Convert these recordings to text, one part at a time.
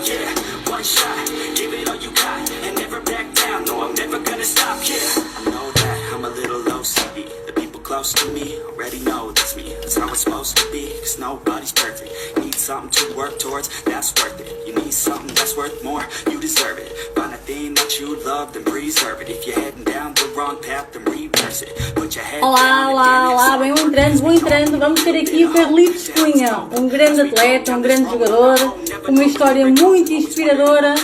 yeah. One shot, give it all you got, and never back down. No, I'm never gonna stop, yeah. I know that I'm a little OCD. The people close to me already know that's me. That's how it's supposed to be, cause nobody's perfect. Need something to work towards, that's worth it. You need something that's worth more, you deserve it. Find a thing that you love, then preserve it. If you're heading down the wrong path, then reverse it. Put your head Olá, olá, olá, bem, vou entrando. Vamos ter aqui o Carlitos Cunha, um grande atleta, um grande jogador, com uma história muito inspiradora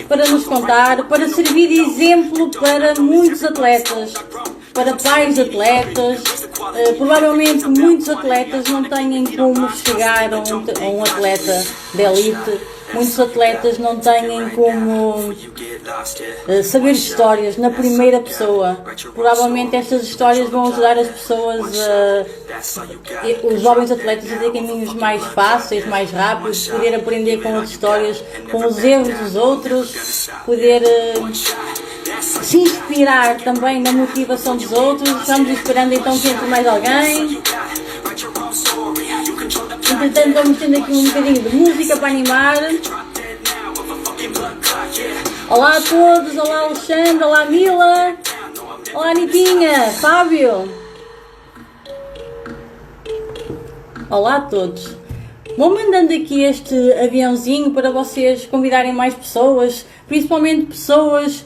para nos contar, para servir de exemplo para muitos atletas, para pais de atletas. Provavelmente muitos atletas não têm como chegar a um atleta de elite. Muitos atletas não têm como saber histórias na primeira pessoa. Provavelmente estas histórias vão ajudar as pessoas, os jovens atletas, a ter caminhos mais fáceis, mais rápidos, poder aprender com as histórias, com os erros dos outros, poder se inspirar também na motivação dos outros. Estamos esperando então que entre mais alguém. Entretanto, vamos tendo aqui um bocadinho de música para animar. Olá a todos, olá Alexandre, olá Mila, olá Anitinha, Fábio. Olá a todos. Vou mandando aqui este aviãozinho para vocês convidarem mais pessoas, principalmente pessoas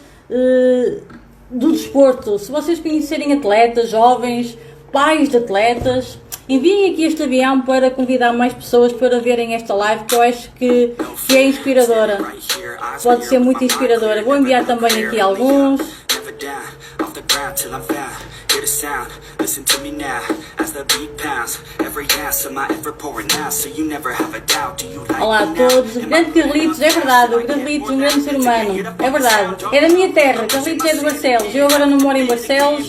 do desporto. Se vocês conhecerem atletas, jovens, pais de atletas, enviem aqui este avião para convidar mais pessoas para verem esta live, que eu acho que é inspiradora. Pode ser muito inspiradora. Vou enviar também aqui alguns. Olá a todos. O grande Carlitos, é verdade, o Carlitos, um grande ser humano, é verdade. É da minha terra, Carlitos é de Barcelos. Eu agora não moro em Barcelos,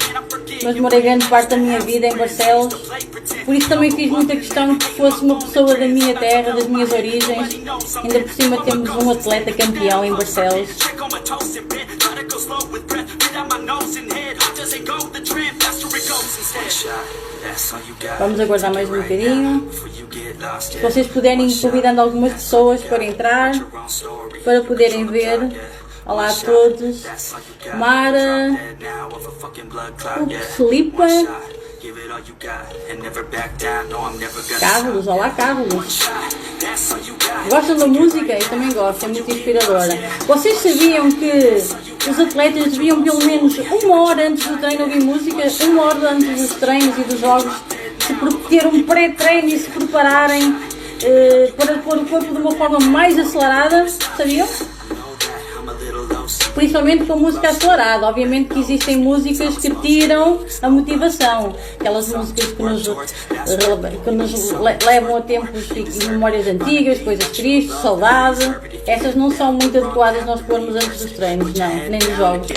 mas morei grande parte da minha vida em Barcelos. Por isso também fiz muita questão que fosse uma pessoa da minha terra, das minhas origens. Ainda por cima temos um atleta campeão em Barcelos. Vamos aguardar mais um bocadinho. Se vocês puderem ir convidando algumas pessoas para entrar, para poderem ver. Olá a todos. Mara, Filipa, Carlos, olá Carlos. Gostam da música? Eu também gosto, é muito inspiradora. Vocês sabiam que os atletas deviam pelo menos 1 hora antes do treino ouvir música, 1 hora antes dos treinos e dos jogos, ter um pré-treino e se prepararem para pôr o corpo de uma forma mais acelerada? Sabiam? Principalmente com música acelerada. Obviamente que existem músicas que tiram a motivação. Aquelas músicas que nos levam a tempos e memórias antigas, coisas tristes, saudade. Essas não são muito adequadas nós pormos antes dos treinos, não, nem dos jogos.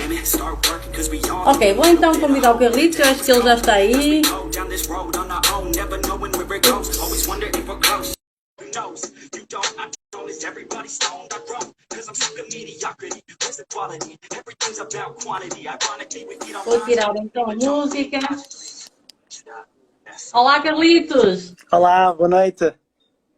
Ok, vou então convidar o Carlitos, eu acho que ele já está aí. Vou tirar então a música. Olá Carlitos! Olá, boa noite!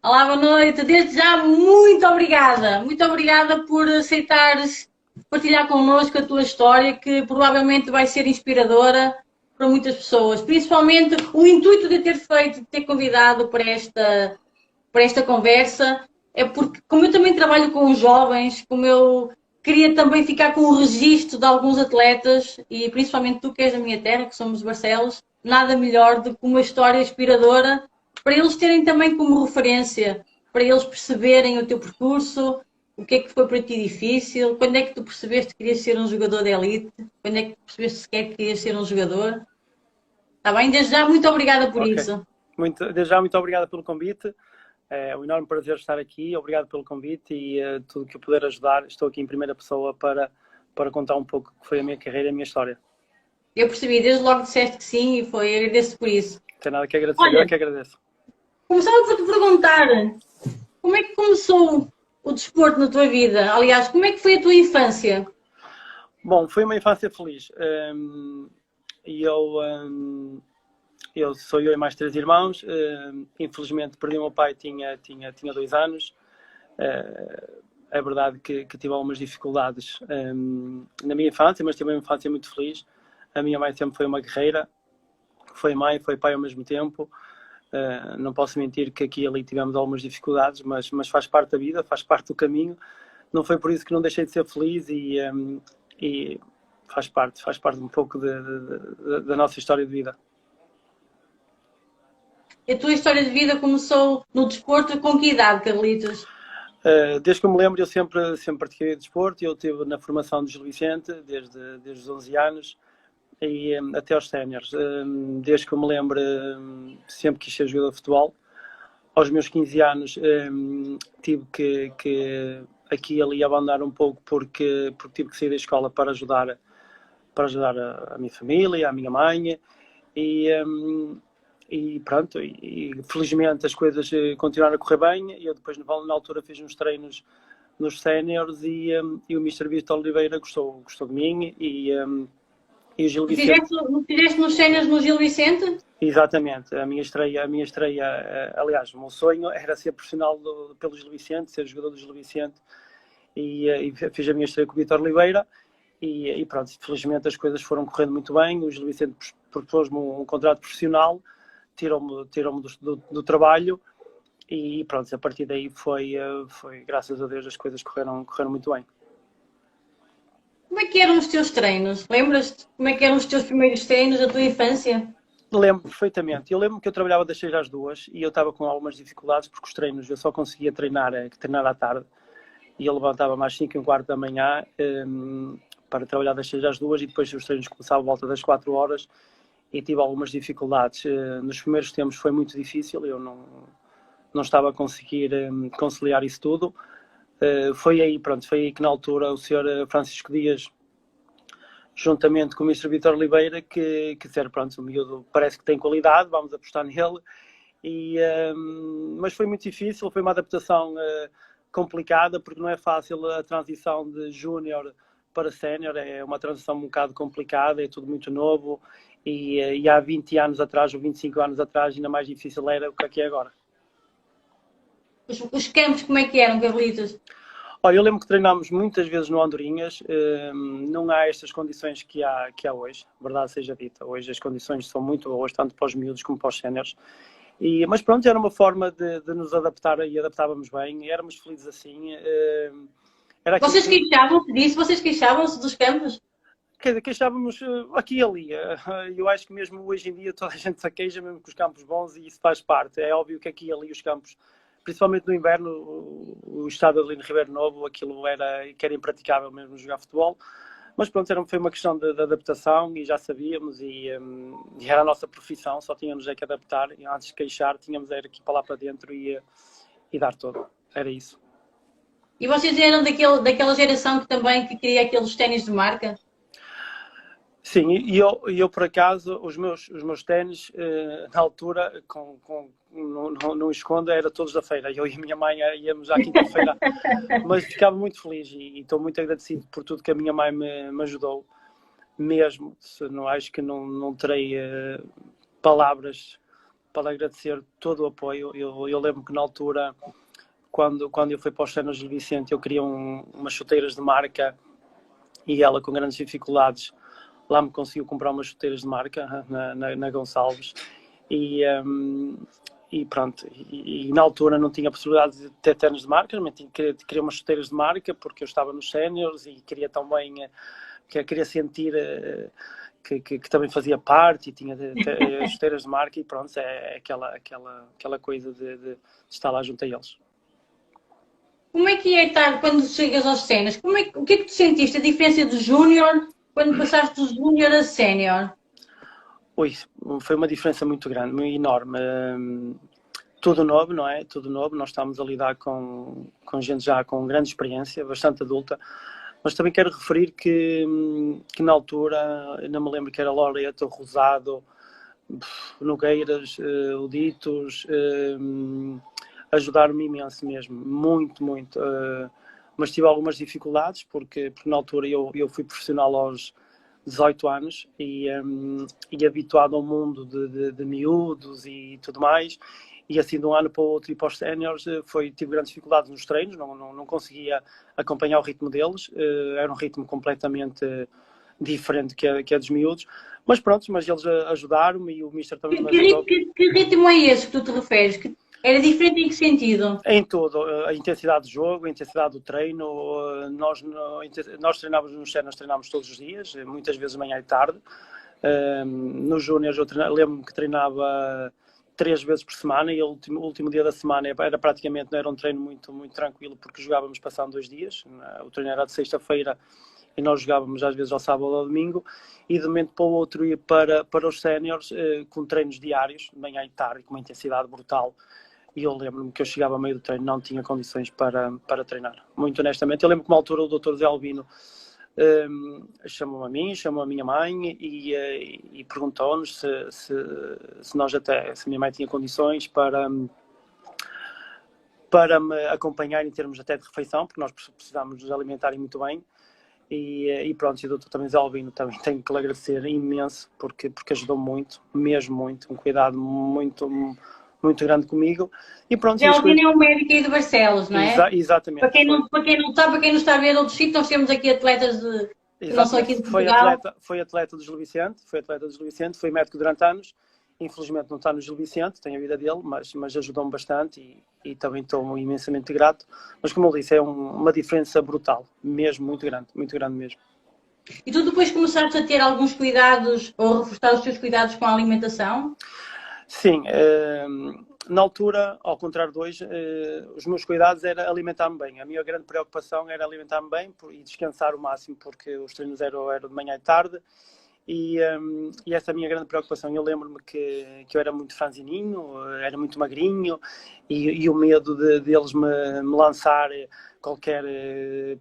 Olá, boa noite! Desde já, muito obrigada! Muito obrigada por aceitares partilhar connosco a tua história, que provavelmente vai ser inspiradora para muitas pessoas. Principalmente o intuito de ter convidado para esta conversa, é porque, como eu também trabalho com os jovens, como eu queria também ficar com o registro de alguns atletas, e principalmente tu que és da minha terra, que somos de Barcelos, nada melhor do que uma história inspiradora, para eles terem também como referência, para eles perceberem o teu percurso, o que é que foi para ti difícil, quando é que tu percebeste que querias ser um jogador de elite, quando é que tu percebeste sequer que querias ser um jogador. Está bem? Desde já, muito obrigada por isso. Desde já, muito obrigada pelo convite. É um enorme prazer estar aqui. Obrigado pelo convite e tudo que eu puder ajudar. Estou aqui em primeira pessoa para contar um pouco o que foi a minha carreira e a minha história. Eu percebi, desde logo disseste que sim e agradeço por isso. Não tem nada que agradecer, Olha, eu que agradeço. Começava por te perguntar, como é que começou o desporto na tua vida? Aliás, como é que foi a tua infância? Bom, foi uma infância feliz. Sou eu e mais 3 irmãos. Infelizmente perdi o meu pai, tinha 2 anos. é verdade que tive algumas dificuldades na minha infância, mas tive uma infância muito feliz. A minha mãe sempre foi uma guerreira, foi mãe, foi pai ao mesmo tempo. Não posso mentir que aqui e ali tivemos algumas dificuldades, mas faz parte da vida, faz parte do caminho. Não foi por isso que não deixei de ser feliz e faz parte um pouco da nossa história de vida. A tua história de vida começou no desporto com que idade, Carlitos? Desde que eu me lembro, eu sempre pratiquei desporto. Eu estive na formação de Gil Vicente desde os 11 anos e até aos séniores. Desde que eu me lembro, sempre quis ser jogador de futebol. Aos meus 15 anos tive que aqui e ali abandonar um pouco porque tive que sair da escola para ajudar a minha família, a minha mãe e pronto, e felizmente as coisas continuaram a correr bem. Eu depois na altura fiz uns treinos nos séniores e o Mr. Vítor Oliveira gostou de mim e o Gil Vicente. Fizeste nos séniores no Gil Vicente? Exatamente, a minha estreia, aliás, o meu sonho era ser profissional pelo Gil Vicente, ser jogador do Gil Vicente e fiz a minha estreia com o Vítor Oliveira e pronto, felizmente as coisas foram correndo muito bem. O Gil Vicente propôs-me um contrato profissional, tirou-me do trabalho e pronto, a partir daí foi graças a Deus as coisas correram muito bem. Como é que eram os teus treinos? Lembras-te como é que eram os teus primeiros treinos da tua infância? Lembro perfeitamente. Eu lembro que eu trabalhava das 6 às 2 e eu estava com algumas dificuldades porque os treinos eu só conseguia treinar à tarde e eu levantava-me às 5h15 da manhã para trabalhar das 6 às 2 e depois os treinos começavam à volta das 4 horas e tive algumas dificuldades. Nos primeiros tempos foi muito difícil, eu não estava a conseguir conciliar isso tudo. Foi aí que na altura o Sr. Francisco Dias, juntamente com o Mr. Vítor Oliveira, que disseram, pronto, o miúdo parece que tem qualidade, vamos apostar nele. Mas foi muito difícil, foi uma adaptação complicada, porque não é fácil a transição de júnior para sénior, é uma transição um bocado complicada, é tudo muito novo e há 20 anos atrás ou 25 anos atrás ainda mais difícil era o que é agora. Os campos como é que eram, Carlitos? Olha, eu lembro que treinámos muitas vezes no Andorinhas, não há estas condições que há hoje, verdade seja dita, hoje as condições são muito boas, tanto para os miúdos como para os séniores, mas pronto, era uma forma de nos adaptar e adaptávamos bem, éramos felizes assim. Vocês queixavam-se disso? Vocês queixavam-se dos campos? Queixávamos aqui e ali. Eu acho que mesmo hoje em dia toda a gente se queixa, mesmo com os campos bons, e isso faz parte. É óbvio que aqui e ali os campos, principalmente no inverno, o estado ali no Ribeiro Novo, aquilo era impraticável mesmo jogar futebol. Mas pronto, foi uma questão de adaptação e já sabíamos e era a nossa profissão, só tínhamos que adaptar e antes de queixar tínhamos que ir para lá para dentro e dar tudo. Era isso. E vocês eram daquela geração que queria aqueles ténis de marca? Sim, e eu por acaso, os meus ténis, na altura, não escondo, era todos da feira. Eu e a minha mãe íamos à quinta-feira, mas ficava muito feliz e estou muito agradecido por tudo que a minha mãe me ajudou. Mesmo, não acho que não terei palavras para agradecer todo o apoio. Eu lembro que na altura, quando eu fui para os treinos de Vicente, eu queria umas chuteiras de marca e ela, com grandes dificuldades, lá me conseguiu comprar umas chuteiras de marca na Gonçalves e pronto, e na altura não tinha a possibilidade de ter ténis de marca, mas queria umas chuteiras de marca porque eu estava nos séniores e queria também, queria sentir que também fazia parte e tinha chuteiras de marca e pronto, é aquela coisa de estar lá junto a eles. Como é que é estar quando chegas aos séniores? O que é que tu sentiste? A diferença do júnior quando passaste do júnior a sénior? Ui, foi uma diferença muito grande, muito enorme. Tudo novo, não é? Tudo novo. Nós estamos a lidar com gente já com grande experiência, bastante adulta. Mas também quero referir que na altura, não me lembro que era Loreto, Rosado, Nogueiras, Oditos, ajudaram-me imenso mesmo, muito, muito. Mas tive algumas dificuldades porque na altura eu fui profissional aos 18 anos e habituado ao mundo de miúdos e tudo mais, e assim de um ano para o outro e para os séniores tive grandes dificuldades nos treinos, não conseguia acompanhar o ritmo deles, era um ritmo completamente diferente que é dos miúdos, mas pronto, mas eles ajudaram-me e o Mister também me ajudou. Que ritmo é esse que tu te referes? Era diferente em que sentido? Em tudo, a intensidade do jogo, a intensidade do treino, nós treinávamos nos séniores, treinámos todos os dias, muitas vezes de manhã e tarde. Nos júniores lembro-me que treinava 3 vezes por semana e o último dia da semana não era um treino muito, muito tranquilo porque jogávamos passando 2 dias, o treino era de sexta-feira e nós jogávamos às vezes ao sábado ou ao domingo e de um momento para o outro ia para os séniores com treinos diários, de manhã e tarde, com uma intensidade brutal. E eu lembro-me que eu chegava a meio do treino, não tinha condições para treinar. Muito honestamente, eu lembro que uma altura o Dr. Zé Albino chamou-me a mim, chamou a minha mãe e perguntou-nos se a minha mãe tinha condições para me acompanhar em termos até de refeição, porque nós precisávamos nos alimentar muito bem. E pronto, e o Dr. também Zé Albino também tenho que lhe agradecer imenso, porque ajudou muito, mesmo muito, um cuidado muito grande comigo. E pronto. Zé Albino é um médico aí de Barcelos, não é? Exatamente. Para quem não sabe, para quem não está a ver outros sítios, nós temos aqui atletas que não são aqui de Portugal. Foi atleta do Gil Vicente, foi médico durante anos. Infelizmente não está no Gil Vicente, tem a vida dele, mas ajudou-me bastante e também estou imensamente grato. Mas como eu disse, é uma diferença brutal, mesmo, muito grande mesmo. E tu depois começaste a ter alguns cuidados, ou reforçar os teus cuidados com a alimentação? Sim, na altura, ao contrário de hoje, os meus cuidados era alimentar-me bem. A minha grande preocupação era alimentar-me bem e descansar o máximo, porque os treinos eram de manhã e tarde. E essa é a minha grande preocupação. Eu lembro-me que eu era muito franzininho, era muito magrinho e o medo deles me lançar qualquer,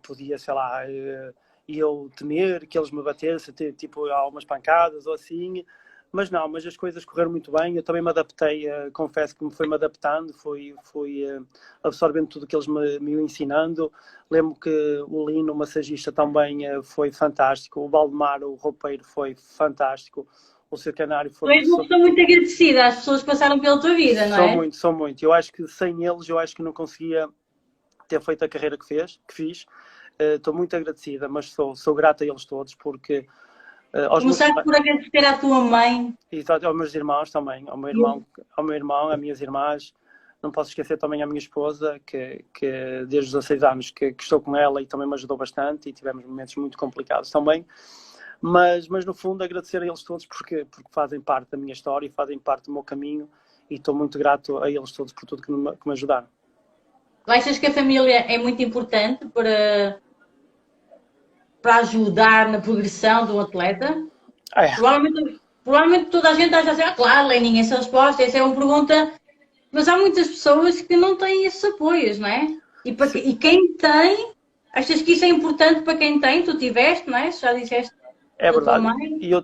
podia, sei lá, e eu temer que eles me batessem, tipo, algumas pancadas ou assim. Mas as coisas correram muito bem, eu também me adaptei, confesso que me fui-me adaptando, fui absorvendo tudo que eles me iam ensinando. Lembro que o Lino, o massagista, também foi fantástico, o Valdemar, o roupeiro, foi fantástico, o Sr. Canário foi... Tu és uma pessoa muito agradecida às pessoas que passaram pela tua vida, não é? São muito. Eu acho que sem eles, não conseguia ter feito a carreira que fiz. Estou muito agradecida, mas sou grata a eles todos, porque... Começaste por agradecer à tua mãe. Exato, aos meus irmãos também, ao meu irmão, às minhas irmãs. Não posso esquecer também a minha esposa, que desde os 16 anos que estou com ela e também me ajudou bastante e tivemos momentos muito complicados também. Mas no fundo agradecer a eles todos porque fazem parte da minha história e fazem parte do meu caminho e estou muito grato a eles todos por tudo que me ajudaram. Achas que a família é muito importante para ajudar na progressão de um atleta? É. Provavelmente toda a gente está a dizer, claro, Lenin, essa resposta, essa é uma pergunta, mas há muitas pessoas que não têm esses apoios, não é? E quem tem, achas que isso é importante para quem tem? Tu tiveste, não é? Já disseste. É verdade, e eu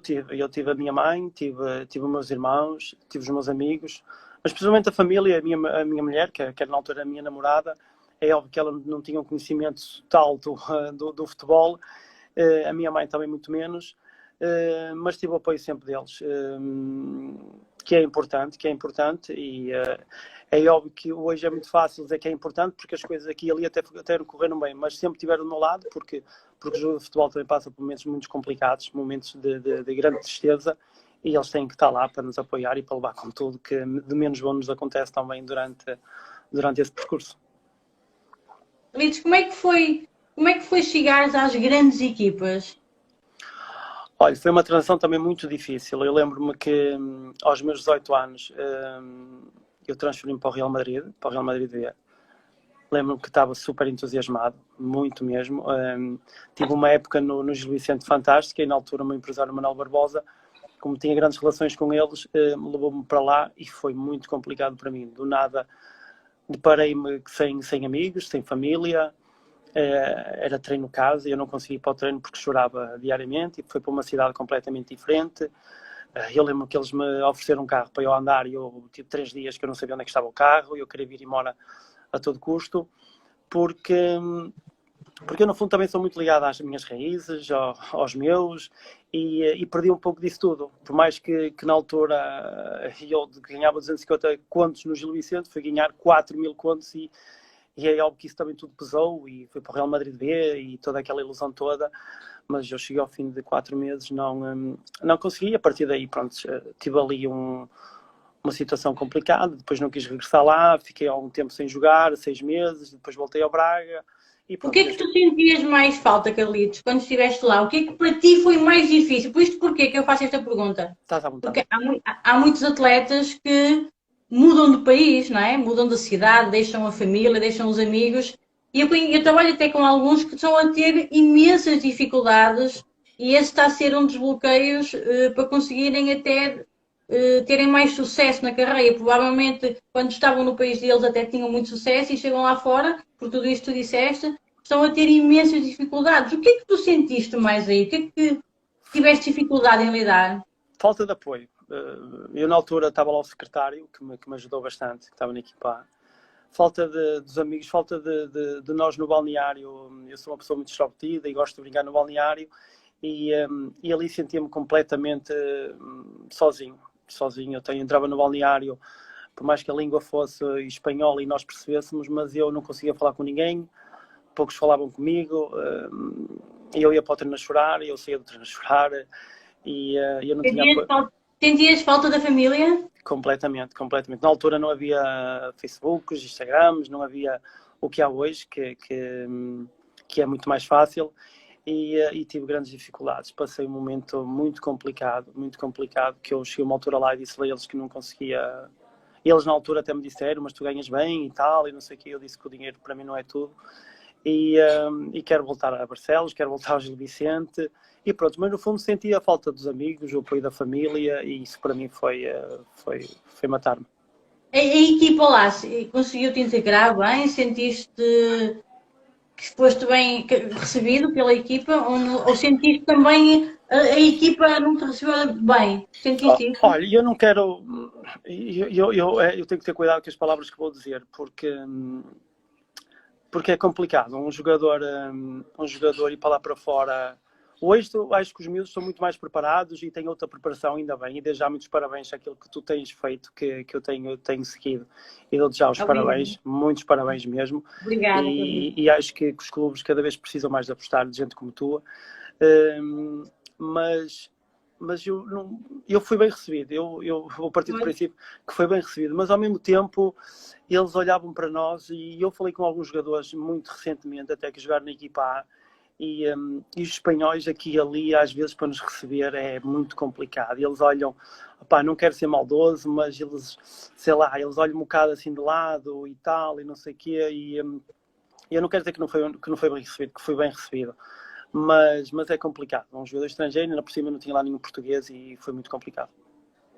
tive a minha mãe, tive os meus irmãos, tive os meus amigos, mas principalmente a família, a minha mulher, que era na altura a minha namorada. É óbvio que ela não tinha um conhecimento tal do futebol, a minha mãe também muito menos, mas tive o apoio sempre deles, que é importante e é óbvio que hoje é muito fácil dizer que é importante porque as coisas aqui e ali até correram bem, mas sempre estiveram do meu lado porque o jogo de futebol também passa por momentos muito complicados, momentos de grande tristeza e eles têm que estar lá para nos apoiar e para levar com tudo que de menos bom nos acontece também durante esse percurso. Lides, como é que foi chegares às grandes equipas? Olha, foi uma transição também muito difícil. Eu lembro-me que aos meus 18 anos eu transferi-me para o Real Madrid B. Lembro-me que estava super entusiasmado, muito mesmo. Tive uma época no Gil Vicente fantástica e na altura o meu empresário Manuel Barbosa, como tinha grandes relações com eles, levou-me para lá e foi muito complicado para mim. Do nada deparei-me sem amigos, sem família, era treino casa e eu não conseguia ir para o treino porque chorava diariamente e foi para uma cidade completamente diferente. Eu lembro que eles me ofereceram um carro para eu andar e eu tive 3 dias que eu não sabia onde é que estava o carro e eu queria vir embora a todo custo porque porque eu no fundo também sou muito ligado às minhas raízes, aos meus, e perdi um pouco disso tudo. Por mais que na altura eu ganhava 250 contos no Gil Vicente, fui ganhar 4.000 contos e é óbvio que isso também tudo pesou, e fui para o Real Madrid B e toda aquela ilusão toda, mas eu cheguei ao fim de 4 meses, não consegui. A partir daí, pronto, tive ali uma situação complicada, depois não quis regressar lá, fiquei algum tempo sem jogar, 6 meses, depois voltei ao Braga. E O pronto, que é que tu sentias mais falta, Carlitos, quando estiveste lá? O que é que para ti foi mais difícil? Por isto, porquê que eu faço esta pergunta? estás à vontade. Porque há muitos atletas que mudam de país, não é? Mudam de cidade, deixam a família, deixam os amigos. E eu trabalho até com alguns que estão a ter imensas dificuldades e esse está a ser um dos bloqueios para conseguirem até terem mais sucesso na carreira. Provavelmente, quando estavam no país deles, até tinham muito sucesso e chegam lá fora, por tudo isto que tu disseste, estão a ter imensas dificuldades. O que é que tu sentiste mais aí? O que é que tiveste dificuldade em lidar? Falta de apoio. Eu na altura estava lá o secretário, que me ajudou bastante, que estava na equipa A. Falta dos amigos, falta de nós no balneário. Eu sou uma pessoa muito extrovertida e gosto de brincar no balneário, e ali sentia-me completamente sozinho. Eu entrava no balneário, por mais que a língua fosse espanhola e nós percebêssemos, mas eu não conseguia falar com ninguém, poucos falavam comigo, e eu ia para o treino a chorar, e eu saía do treino a chorar, e eu não tinha apoio. Sentias falta da família? Completamente. Na altura não havia Facebooks, Instagrams, não havia o que há hoje, que é muito mais fácil, e tive grandes dificuldades. Passei um momento muito complicado, que eu cheguei a uma altura lá e disse a eles que não conseguia. Eles na altura até me disseram, mas tu ganhas bem e tal, e não sei o quê. Eu disse que o dinheiro para mim não é tudo. E quero voltar a Barcelos, quero voltar ao Gil Vicente, e pronto, mas no fundo senti a falta dos amigos, o apoio da família, e isso para mim foi matar-me. A equipa lá conseguiu-te integrar bem? Sentiste que foste bem recebido pela equipa? Ou sentiste também a equipa não te recebeu bem? Sentiste isso? Olha, eu não quero... Eu tenho que ter cuidado com as palavras que vou dizer, porque é complicado. Um jogador ir para lá para fora... Hoje acho que os miúdos estão muito mais preparados e têm outra preparação, ainda bem, e desde já muitos parabéns àquilo que tu tens feito, que eu tenho seguido, e dou-te já os parabéns, muitos parabéns mesmo. Obrigada. E acho que os clubes cada vez precisam mais de apostar de gente como tu, mas eu fui bem recebido, eu vou partir do princípio que foi bem recebido, mas ao mesmo tempo eles olhavam para nós, e eu falei com alguns jogadores muito recentemente, até que jogaram na equipa A, e os espanhóis aqui e ali, às vezes, para nos receber é muito complicado. Eles olham, opá, não quero ser maldoso, mas eles, sei lá, eles olham um bocado assim de lado e tal, e não sei o quê, e eu não quero dizer que não foi bem recebido, que foi bem recebido, mas é complicado. Um jogador estrangeiro, ainda por cima não tinha lá nenhum português, e foi muito complicado.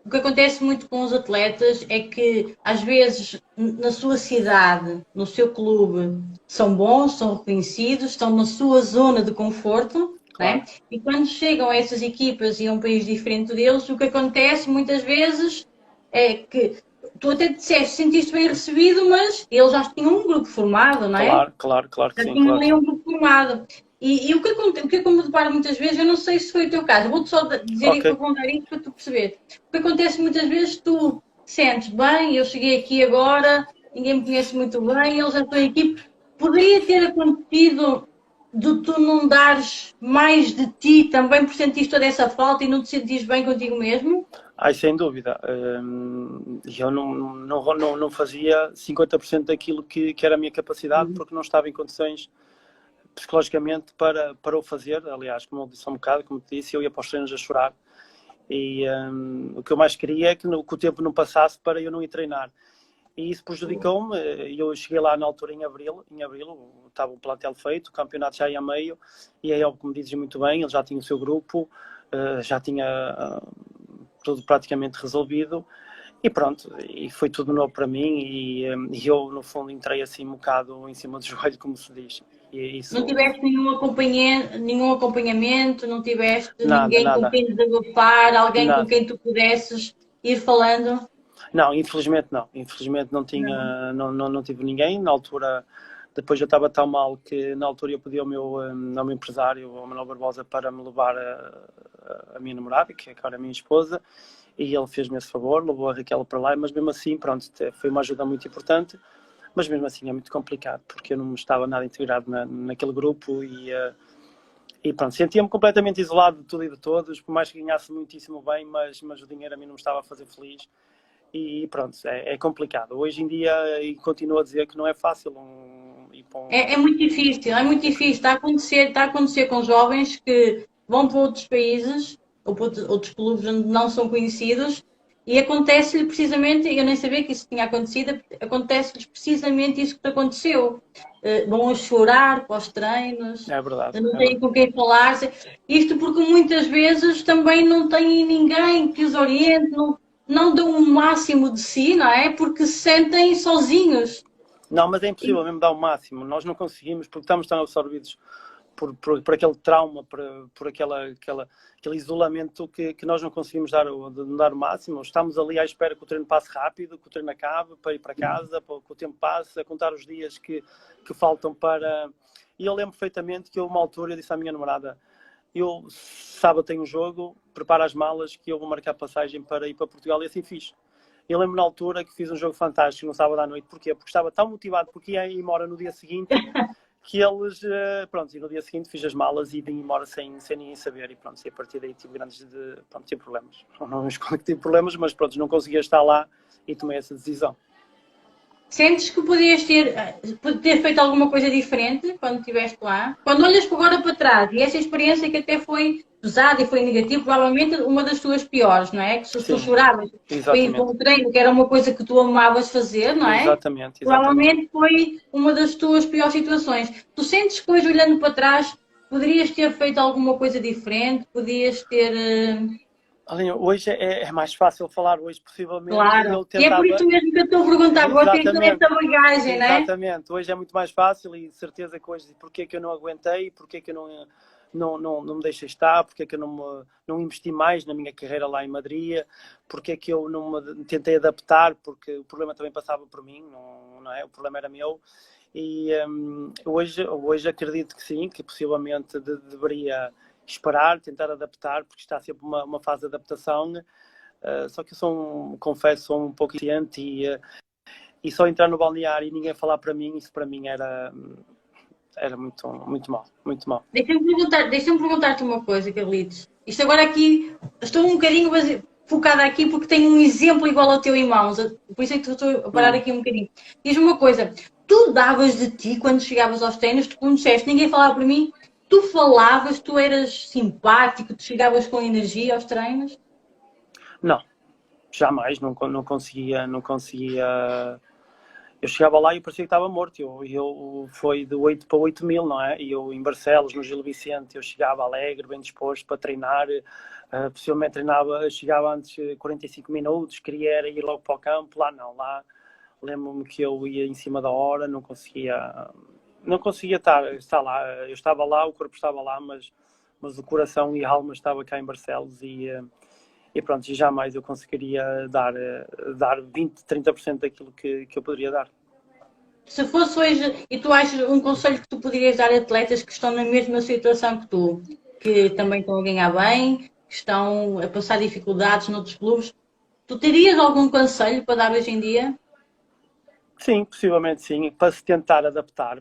O que acontece muito com os atletas é que, às vezes, na sua cidade, no seu clube, são bons, são reconhecidos, estão na sua zona de conforto, claro, né? E quando chegam a essas equipas e a um país diferente deles, o que acontece muitas vezes é que tu até disseste, sentiste bem recebido, mas eles já tinham um grupo formado, não é? Claro que sim. Já tinham ali um grupo formado. E o que eu me deparo muitas vezes, eu não sei se foi o teu caso, vou-te só dizer e perguntar isso para tu perceber. O que acontece muitas vezes, tu sentes bem, eu cheguei aqui agora, ninguém me conhece muito bem, eles já estão aqui. Poderia ter acontecido de tu não dares mais de ti também por sentir toda essa falta e não te sentires bem contigo mesmo? Ai, sem dúvida. Eu não fazia 50% daquilo que era a minha capacidade, porque não estava em condições psicologicamente para o fazer. Aliás, como eu disse há um bocado, como te disse, eu ia para os treinos a chorar, e o que eu mais queria é que o tempo não passasse para eu não ir treinar, e isso prejudicou-me. Eu cheguei lá na altura em abril, estava o plantel feito, o campeonato já ia a meio, e é algo que me dizes muito bem, ele já tinha o seu grupo, já tinha tudo praticamente resolvido, e pronto, e foi tudo novo para mim, e eu no fundo entrei assim um bocado em cima do joelho, como se diz. Isso... Não tiveste nenhum acompanhamento, não tiveste ninguém nada. com quem desabafar, alguém com quem tu pudesses ir falando? Não, infelizmente não tinha, não tive ninguém. Na altura Depois eu estava tão mal que na altura eu pedi ao meu empresário, ao Manuel Barbosa, para me levar a minha namorada, que é agora a minha esposa, e ele fez-me esse favor, levou a Raquel para lá, mas mesmo assim, pronto, foi uma ajuda muito importante, mas mesmo assim é muito complicado, porque eu não estava nada integrado naquele grupo e pronto, sentia-me completamente isolado de tudo e de todos, por mais que ganhasse muitíssimo bem, mas o dinheiro a mim não me estava a fazer feliz. E pronto, é complicado. Hoje em dia, e continuo a dizer que não é fácil ir para um... É muito difícil, é muito difícil. Está a acontecer com jovens que vão para outros países ou para outros clubes onde não são conhecidos e acontece-lhe precisamente, eu nem sabia que isso tinha acontecido, acontece-lhes precisamente isso que te aconteceu. Vão a chorar para os treinos, É verdade. não têm com quem falar. Isto porque muitas vezes também não têm ninguém que os oriente, não dão o máximo de si, não é? Porque se sentem sozinhos. Não, mas é impossível mesmo dar o máximo. Nós não conseguimos, porque estamos tão absorvidos por aquele trauma, por aquele isolamento que nós não conseguimos dar o máximo. Estamos ali à espera que o treino passe rápido, que o treino acabe, para ir para casa, para que o tempo passe, a contar os dias que faltam para... E eu lembro perfeitamente que houve uma altura, eu disse à minha namorada, eu sábado tenho um jogo, prepara as malas que eu vou marcar passagem para ir para Portugal, e assim fiz. Eu lembro na altura que fiz um jogo fantástico no sábado à noite. Porquê? Porque estava tão motivado porque ia embora no dia seguinte que eles... Pronto, e no dia seguinte fiz as malas e vim embora sem ninguém saber. E pronto, e a partir daí tive tive problemas. Não escondo que tive problemas, mas pronto, não conseguia estar lá e tomei essa decisão. Sentes que podias ter feito alguma coisa diferente quando estiveste lá? Quando olhas agora para trás, e essa experiência que até foi pesada e foi negativa, provavelmente uma das tuas piores, não é? Que se tu choravas para ir para um treino, que era uma coisa que tu amavas fazer, não é? Exatamente. Provavelmente foi uma das tuas piores situações. Tu sentes que hoje, olhando para trás, poderias ter feito alguma coisa diferente? Podias ter... Hoje é mais fácil falar, hoje possivelmente. Claro, Eu tentava... e é por isso mesmo que eu estou a perguntar, agora tem toda esta bagagem, não é? Exatamente, hoje é muito mais fácil e de certeza que hoje, porque é que eu não aguentei, porque é que eu não me deixei estar, porque é que eu não investi mais na minha carreira lá em Madrid, porque é que eu não me tentei adaptar, porque o problema também passava por mim, não é? O problema era meu. E hoje acredito que sim, que possivelmente deveria esperar, tentar adaptar, porque está sempre uma fase de adaptação, só que eu confesso, sou um pouco impaciente e só entrar no balneário e ninguém falar para mim, isso para mim era muito, muito mal, muito mal. Deixa-me perguntar-te uma coisa, Carlitos. Isto agora aqui, estou um bocadinho focada aqui porque tenho um exemplo igual ao teu em mãos, por isso é que estou a parar aqui um bocadinho. Diz-me uma coisa, tu davas de ti quando chegavas aos treinos, tu como disseste, ninguém falava por mim, tu falavas, tu eras simpático, tu chegavas com energia aos treinos? Não, jamais, não conseguia. Eu chegava lá e parecia que estava morto. Eu foi de 8 para 8 mil, não é? E eu em Barcelos, no Gil Vicente, eu chegava alegre, bem disposto para treinar. Possivelmente chegava antes 45 minutos, queria ir logo para o campo. Lá não, lá lembro-me que eu ia em cima da hora, não conseguia estar lá. Eu estava lá, o corpo estava lá, mas o coração e a alma estava cá em Barcelos e pronto, e jamais eu conseguiria dar 20, 30% daquilo que eu poderia dar. Se fosse hoje, e tu achas um conselho que tu poderias dar a atletas que estão na mesma situação que tu, que também estão a ganhar bem, que estão a passar dificuldades noutros clubes, tu terias algum conselho para dar hoje em dia? Sim, possivelmente sim, para se tentar adaptar,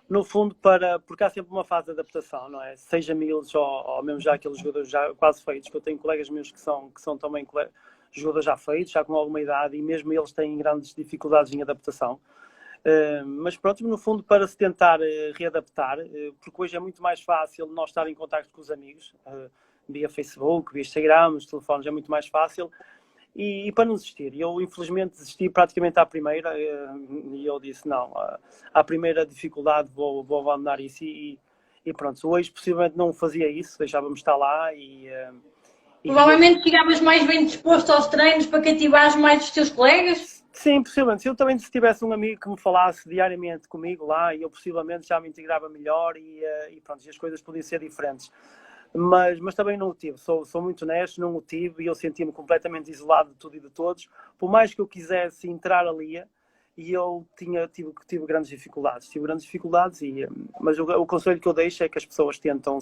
no fundo, porque há sempre uma fase de adaptação, não é? Seja miúdos ou mesmo já aqueles jogadores já quase feitos, que eu tenho colegas meus que são também jogadores já feitos, já com alguma idade, e mesmo eles têm grandes dificuldades em adaptação. Mas pronto, no fundo, para se tentar readaptar, porque hoje é muito mais fácil nós estar em contacto com os amigos, via Facebook, via Instagram, os telefones, é muito mais fácil. E para não desistir, eu infelizmente desisti praticamente à primeira e eu disse não, à primeira dificuldade vou abandonar isso e pronto, hoje possivelmente não fazia isso, deixava-me estar lá Provavelmente chegavas mais bem disposto aos treinos para cativares mais os teus colegas? Sim, possivelmente, se eu também tivesse um amigo que me falasse diariamente comigo lá, eu possivelmente já me integrava melhor e pronto, e as coisas podiam ser diferentes. Mas também não o tive, sou muito honesto, não o tive e eu sentia-me completamente isolado de tudo e de todos. Por mais que eu quisesse entrar ali, e eu tive grandes dificuldades. Mas o conselho que eu deixo é que as pessoas tentem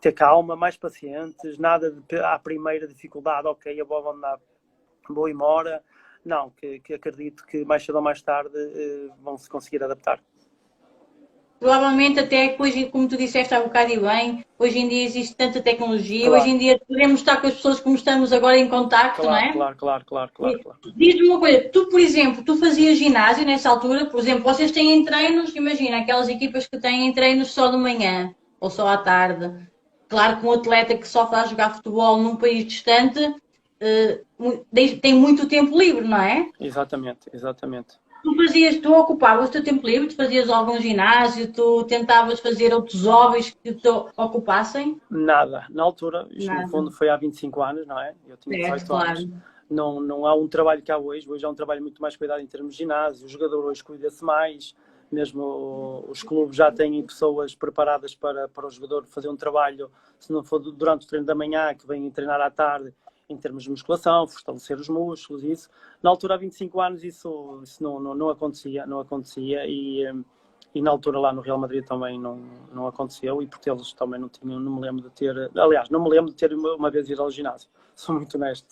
ter calma, mais pacientes, nada de à primeira dificuldade, ok, eu vou abandonar, vou embora. Não, que acredito que mais cedo ou mais tarde vão se conseguir adaptar. Provavelmente até hoje, como tu disseste há um bocado e bem, hoje em dia existe tanta tecnologia, Claro. hoje em dia podemos estar com as pessoas como estamos agora em contacto, não é? Claro. Diz-me uma coisa, tu, por exemplo, tu fazias ginásio nessa altura, por exemplo, vocês têm treinos, imagina, aquelas equipas que têm treinos só de manhã ou só à tarde. Claro que um atleta que só faz jogar futebol num país distante tem muito tempo livre, não é? Exatamente. Tu ocupavas o teu tempo livre, tu fazias algum ginásio, tu tentavas fazer outros hobbies que te ocupassem? Nada. Na altura, isto Nada. no fundo foi há 25 anos, não é? Eu tinha Certo, 18 claro. anos. Não há um trabalho que há hoje. Hoje há um trabalho muito mais cuidado em termos de ginásio. O jogador hoje cuida-se mais. Mesmo os clubes já têm pessoas preparadas para o jogador fazer um trabalho, se não for durante o treino da manhã, que vêm treinar à tarde, em termos de musculação, fortalecer os músculos, isso. Na altura, há 25 anos, isso não acontecia, e na altura lá no Real Madrid também não aconteceu, e porque eles também não me lembro de ter, aliás, não me lembro de ter uma vez ido ao ginásio. Sou muito honesto,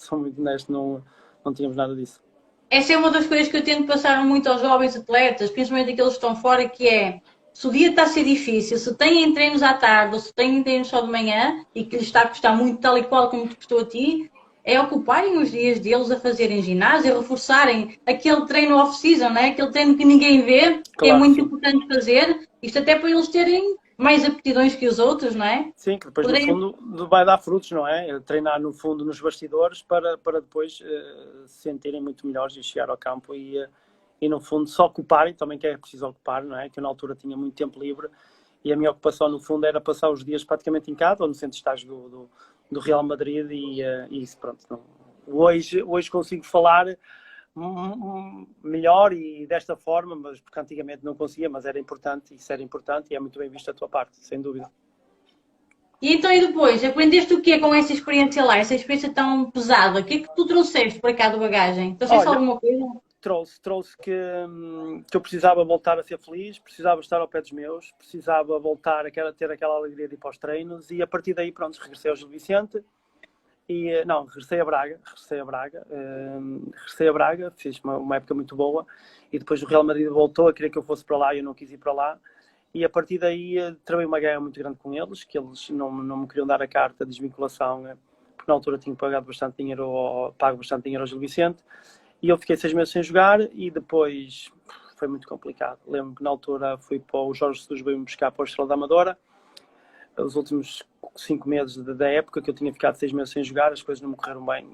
não tínhamos nada disso. Essa é uma das coisas que eu tento passar muito aos jovens atletas, principalmente aqueles que estão fora, que é, se o dia está a ser difícil, se têm treinos à tarde ou se têm treinos só de manhã e que lhes está a custar muito, tal e qual como te custou a ti, é ocuparem os dias deles a fazerem ginásio, a reforçarem aquele treino off-season, né? Aquele treino que ninguém vê, que é Claro, muito sim. importante fazer, isto até para eles terem mais aptidões que os outros, não é? Sim, que depois no fundo vai dar frutos, não é? Treinar no fundo nos bastidores para depois se sentirem muito melhores e chegar ao campo e no fundo se ocuparem, também que é preciso ocupar, não é? Que eu na altura tinha muito tempo livre e a minha ocupação no fundo era passar os dias praticamente em casa ou no centro de estágio do Real Madrid e isso, pronto. Hoje consigo falar melhor e desta forma, mas porque antigamente não conseguia, mas era importante, isso era importante e é muito bem visto a tua parte, sem dúvida. E então, e depois, aprendeste o quê com essa experiência lá, essa experiência tão pesada? O que é que tu trouxeste para cá de bagagem? Trouxeste alguma coisa? Trouxe que eu precisava voltar a ser feliz, precisava estar ao pé dos meus, precisava voltar a ter aquela alegria de ir para os treinos e a partir daí, pronto, regressei ao Gil Vicente e, regressei a Braga, fiz uma época muito boa e depois o Real Madrid voltou a querer que eu fosse para lá e eu não quis ir para lá e a partir daí travei uma guerra muito grande com eles, que eles não me queriam dar a carta de desvinculação, porque na altura tinha pago bastante dinheiro ao Gil Vicente. E eu fiquei 6 meses sem jogar e depois foi muito complicado. Lembro que na altura fui para o Jorge Jesus, veio-me buscar para o Estrela da Amadora. Os últimos 5 meses da época que eu tinha ficado 6 meses sem jogar, as coisas não me correram bem.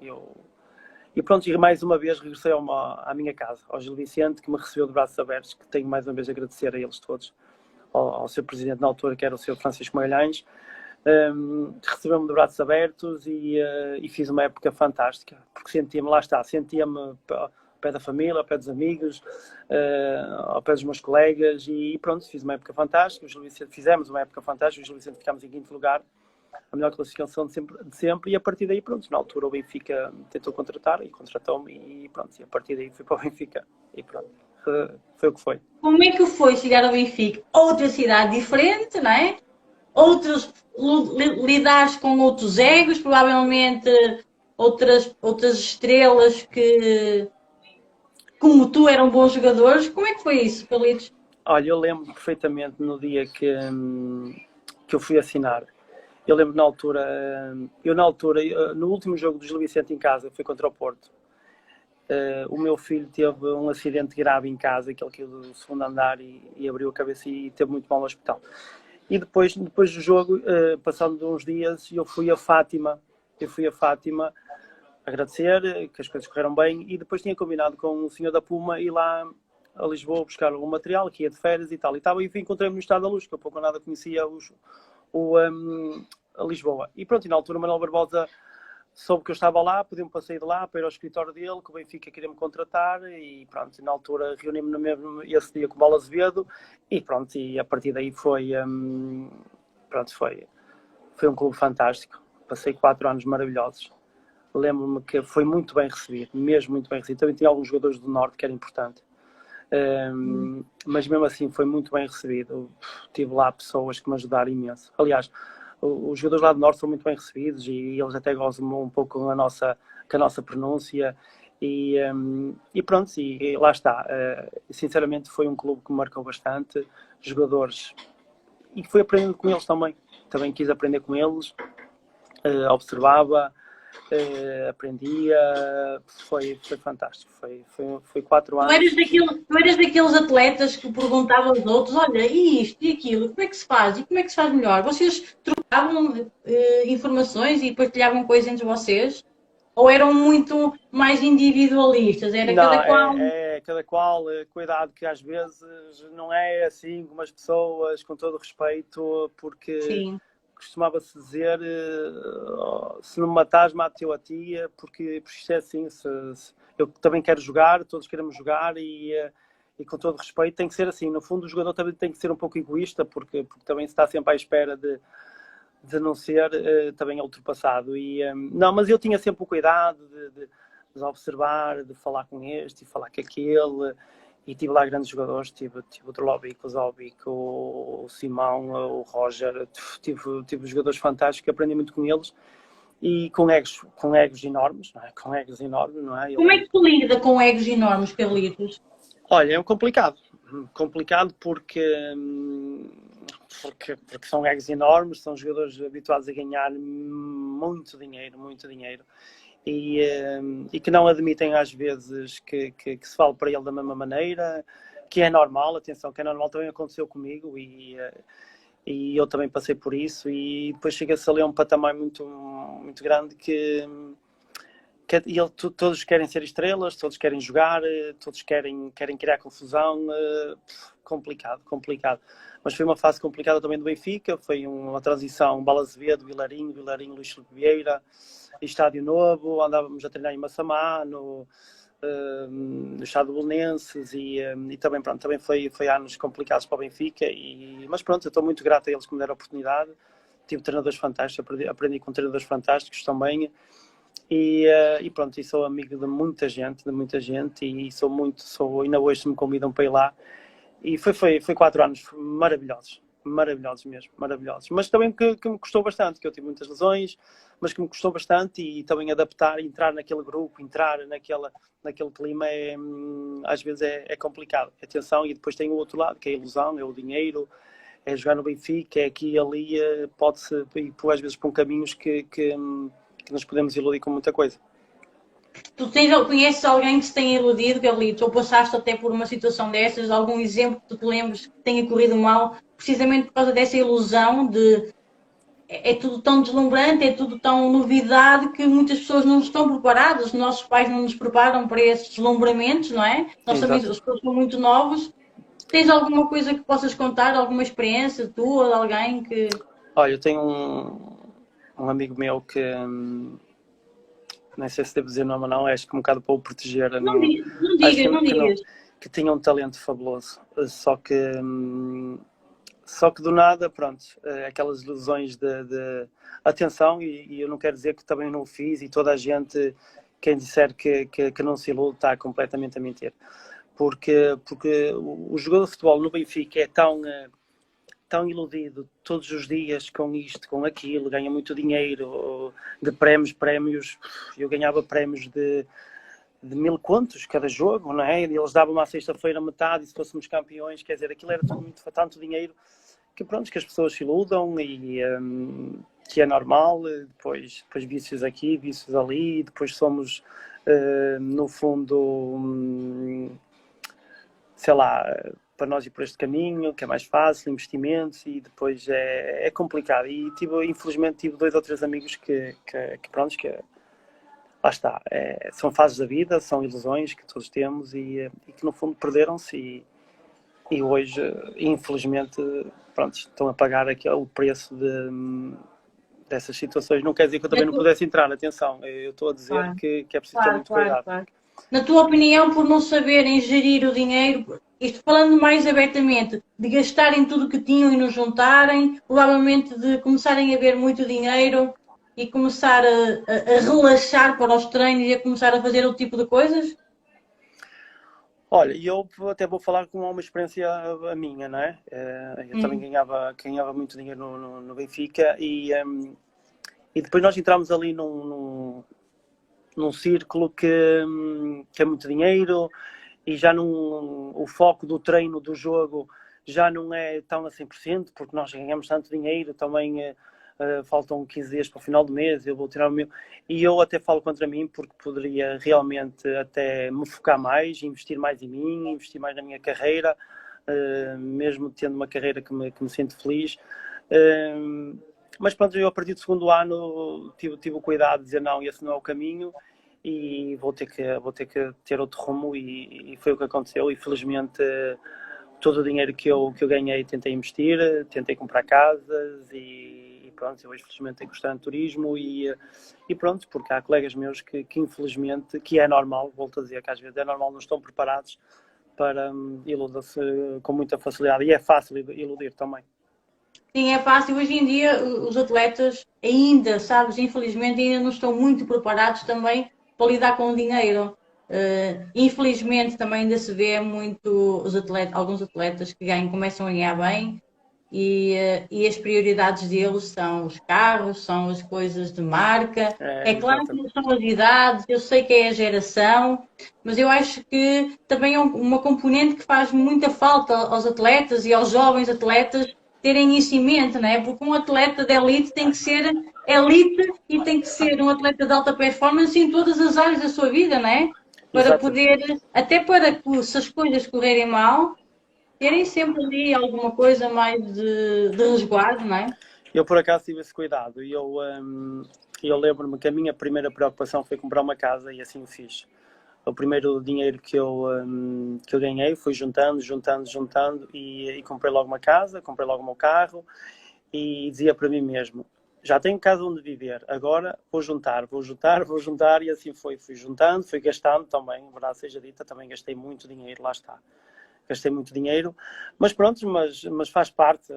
E pronto, e mais uma vez regressei à minha casa, ao Gil Vicente, que me recebeu de braços abertos, que tenho mais uma vez a agradecer a eles todos, ao seu presidente na altura, que era o seu Francisco Magalhães. Recebeu-me de braços abertos e fiz uma época fantástica, porque sentia-me ao pé da família, ao pé dos amigos, ao pé dos meus colegas e pronto, fiz uma época fantástica. Fizemos uma época fantástica, o Gil Vicente ficámos em 5º lugar, a melhor classificação de sempre e a partir daí, pronto, na altura o Benfica tentou contratar e contratou-me e pronto, e a partir daí fui para o Benfica e pronto, foi o que foi. Como é que foi chegar ao Benfica? Outra cidade diferente, não é? Lidares com outros egos, provavelmente outras estrelas que, como tu, eram bons jogadores. Como é que foi isso, Carlitos? Olha, eu lembro perfeitamente no dia que eu fui assinar. Eu lembro na altura, no último jogo do Gil Vicente em casa, foi contra o Porto. O meu filho teve um acidente grave em casa, que ele caiu do 2º andar e abriu a cabeça e teve muito mal no hospital. E depois do jogo, passando uns dias, eu fui a Fátima agradecer, que as coisas correram bem, e depois tinha combinado com o senhor da Puma ir lá a Lisboa buscar algum material, que ia de férias e tal. E encontrei-me no Estado da Luz, que eu pouco ou nada conhecia a Lisboa. E pronto, e na altura o Manuel Barbosa soube que eu estava lá, pediu-me para sair de lá, para ir ao escritório dele, que o Benfica queria me contratar e pronto, e na altura reuni-me no mesmo esse dia com o Paulo Azevedo e pronto, e a partir daí foi um clube fantástico. Passei 4 anos maravilhosos. lembro-me que foi muito bem recebido, mesmo muito bem recebido. Também tinha alguns jogadores do Norte que era importante. Mas mesmo assim foi muito bem recebido. Tive lá pessoas que me ajudaram imenso. Aliás, os jogadores lá do Norte são muito bem recebidos e eles até gozam um pouco com a nossa pronúncia e pronto, e lá está. Sinceramente foi um clube que me marcou bastante, jogadores, e fui aprendendo com eles também quis aprender com eles, observava, aprendia, foi fantástico, foi 4 Tu anos. eras daqueles atletas que perguntavam aos outros, olha, e isto e aquilo, como é que se faz? E como é que se faz melhor? Vocês trocavam informações e partilhavam coisas entre vocês? Ou eram muito mais individualistas? Era Não, cada qual... cada qual, cuidado que às vezes não é assim como as pessoas, com todo o respeito, porque Sim. costumava-se dizer, se não me matares, mate eu a ti, porque isto é assim, eu também quero jogar, todos queremos jogar e com todo o respeito tem que ser assim. No fundo o jogador também tem que ser um pouco egoísta, porque também se está sempre à espera de não ser também ultrapassado. Não, mas eu tinha sempre o cuidado de observar, de falar com este e falar com aquele, e tive lá grandes jogadores, tive o Drlovic, o Zovic, o Simão, o Roger, tive jogadores fantásticos, aprendi muito com eles, e com egos enormes, não é? Com egos enormes, não é? Como é que tu lida com egos enormes, Carlitos? Olha, é complicado porque são egos enormes, são jogadores habituados a ganhar muito dinheiro e que não admitem às vezes que se fale para ele da mesma maneira, que é normal, atenção, que é normal, também aconteceu comigo e eu também passei por isso, e depois chega-se ali a um patamar muito, muito grande que todos querem ser estrelas, todos querem jogar, todos querem criar confusão, complicado. Mas foi uma fase complicada também do Benfica, foi uma transição, Bola Azevedo, Vilarinho, Luís Filipe Vieira, Estádio Novo, andávamos a treinar em Massamá, no Estado Belenenses, e também foi anos complicados para o Benfica, mas pronto, eu estou muito grato a eles que me deram a oportunidade, tive treinadores fantásticos, aprendi com treinadores fantásticos também. E pronto, e sou amigo de muita gente, e ainda hoje me convidam para ir lá, e foi 4 anos maravilhosos mesmo, maravilhosos, mas também que me custou bastante, que eu tive muitas lesões, mas que me custou bastante, e também adaptar, entrar naquele grupo, entrar naquele clima, às vezes é complicado, atenção, e depois tem o outro lado, que é a ilusão, é o dinheiro, é jogar no Benfica, é aqui e ali, pode-se ir às vezes por caminhos que nos podemos iludir com muita coisa. Tu conheces alguém que se tenha iludido, Carlitos, ou passaste até por uma situação dessas, algum exemplo que tu te lembres que tenha corrido mal, precisamente por causa dessa ilusão de é tudo tão deslumbrante, é tudo tão novidade que muitas pessoas não estão preparadas, os nossos pais não nos preparam para esses deslumbramentos, não é? Nós também, as pessoas são muito novos. Tens alguma coisa que possas contar, alguma experiência tua, de alguém que... Olha, eu tenho um amigo meu que, nem sei se devo dizer nome ou não, acho que um bocado para o proteger. Não digas. Que tinha um talento fabuloso, só que do nada, pronto, aquelas ilusões de atenção, e eu não quero dizer que também não o fiz, e toda a gente, quem disser que não se ilude, está completamente a mentir. Porque o jogador de futebol no Benfica é tão iludido todos os dias com isto, com aquilo, ganha muito dinheiro, de prémios, eu ganhava prémios de 1000 contos cada jogo, não é? Eles davam-me à sexta-feira metade, e se fôssemos campeões, quer dizer, aquilo era tudo tanto dinheiro, que pronto, que as pessoas se iludam, e que é normal, depois vícios aqui, vícios ali, depois somos, no fundo, sei lá, para nós ir por este caminho, que é mais fácil, investimentos, e depois é complicado. E infelizmente tive 2 ou 3 amigos que lá está, são fases da vida, são ilusões que todos temos, e que no fundo perderam-se, e hoje, infelizmente, pronto, estão a pagar o preço dessas situações. Não quer dizer que eu também não pudesse entrar, atenção, eu estou a dizer que é preciso ter muito cuidado. Claro. Na tua opinião, por não saberem gerir o dinheiro, isto falando mais abertamente, de gastarem tudo o que tinham e não juntarem, provavelmente de começarem a ver muito dinheiro e começar a relaxar para os treinos e a começar a fazer outro tipo de coisas? Olha, eu até vou falar com uma experiência a minha, não é? Eu também ganhava muito dinheiro no Benfica e depois nós entramos ali num círculo que é muito dinheiro e já o foco do treino, do jogo, já não é tão a 100%, porque nós ganhamos tanto dinheiro, também faltam 15 dias para o final do mês, eu vou tirar o meu... E eu até falo contra mim, porque poderia realmente até me focar mais, investir mais em mim, investir mais na minha carreira, mesmo tendo uma carreira que me sinto feliz. Mas pronto, eu a partir do segundo ano tive o cuidado de dizer não, esse não é o caminho e vou ter que ter outro rumo e foi o que aconteceu e felizmente todo o dinheiro que eu ganhei tentei investir, tentei comprar casas e pronto, eu hoje felizmente tenho gostado de turismo e pronto, porque há colegas meus que infelizmente, que é normal, volto a dizer que às vezes é normal, não estão preparados para iludir-se com muita facilidade e é fácil iludir também. Sim, é fácil. Hoje em dia os atletas ainda, sabes, infelizmente ainda não estão muito preparados também para lidar com o dinheiro. Infelizmente também ainda se vê muito alguns atletas que começam a ganhar bem e as prioridades deles são os carros, são as coisas de marca. É claro que não são as idades, eu sei que é a geração, mas eu acho que também é uma componente que faz muita falta aos atletas e aos jovens atletas terem isso em mente, não é? Porque um atleta de elite tem que ser elite e tem que ser um atleta de alta performance em todas as áreas da sua vida, não é? Para poder, até para que se as coisas correrem mal, terem sempre ali alguma coisa mais de resguardo, não é? Eu por acaso tive esse cuidado e eu lembro-me que a minha primeira preocupação foi comprar uma casa e assim o fiz. O primeiro dinheiro que eu ganhei foi juntando e comprei logo uma casa, comprei logo o meu carro e dizia para mim mesmo, já tenho casa onde viver, agora vou juntar e assim foi. Fui juntando, fui gastando também, verdade seja dita, também gastei muito dinheiro, lá está. Gastei muito dinheiro, mas pronto, mas faz parte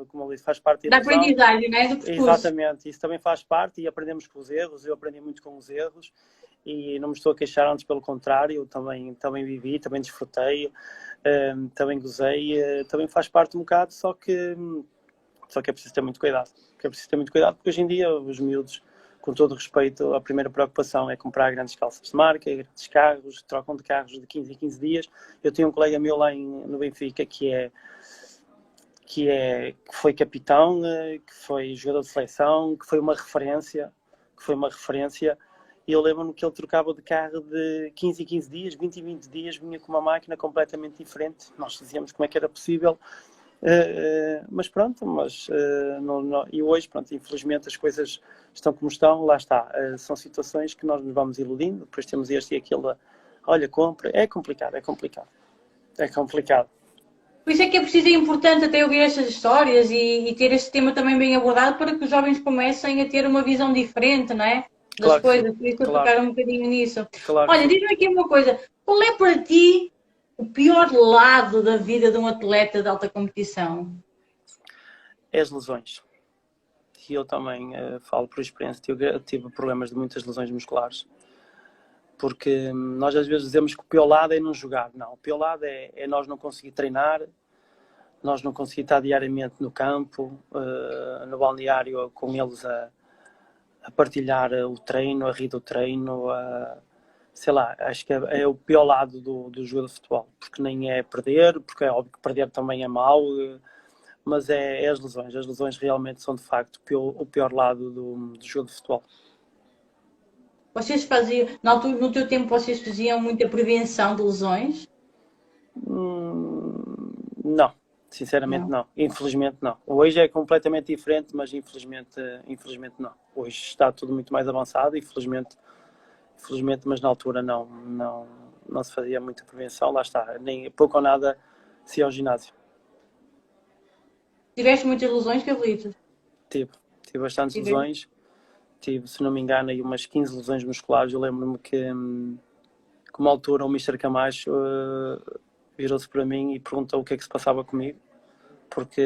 como eu disse, faz parte da aprendizagem, né? Do percurso. Exatamente, isso também faz parte e aprendemos com os erros, eu aprendi muito com os erros e não me estou a queixar, antes pelo contrário, também vivi, também desfrutei, também gozei, também faz parte um bocado, só que é preciso ter muito cuidado, porque hoje em dia os miúdos, com todo o respeito, a primeira preocupação é comprar grandes calças de marca, grandes carros, trocam de carros de 15 em 15 dias. Eu tenho um colega meu lá no Benfica que foi capitão, que foi jogador de seleção, que foi uma referência, e eu lembro-me que ele trocava de carro de 15 em 15 dias, 20 em 20 dias, vinha com uma máquina completamente diferente. Nós dizíamos como é que era possível. Mas pronto, e hoje, pronto, infelizmente as coisas estão como estão, lá está, são situações que nós nos vamos iludindo, depois temos este e aquilo, olha, compra, é complicado. Por isso é que é preciso, é importante até ouvir estas histórias e ter este tema também bem abordado para que os jovens comecem a ter uma visão diferente, não é? Das coisas, por isso eu tocar um bocadinho nisso. Olha, diz-me aqui uma coisa, qual é para ti o pior lado da vida de um atleta de alta competição? É as lesões. E eu também falo por experiência, eu tive problemas de muitas lesões musculares. Porque nós às vezes dizemos que o pior lado é não jogar. Não, o pior lado é nós não conseguir treinar, nós não conseguir estar diariamente no campo, no balneário com eles a partilhar o treino, a rir do treino, sei lá, acho que é o pior lado do jogo de futebol, porque nem é perder, porque é óbvio que perder também é mau, mas é as lesões realmente são de facto o pior lado do jogo de futebol. Vocês faziam, no teu tempo vocês faziam muita prevenção de lesões? Não, sinceramente não, infelizmente não. Hoje é completamente diferente, mas infelizmente não. Hoje está tudo muito mais avançado, infelizmente, mas na altura não se fazia muita prevenção, lá está, nem pouco ou nada se ia ao ginásio. Tiveste muitas lesões, Carlitos? Tive bastantes lesões, tive, se não me engano, aí umas 15 lesões musculares. Eu lembro-me que, com uma altura, o Mr. Camacho virou-se para mim e perguntou o que é que se passava comigo, porque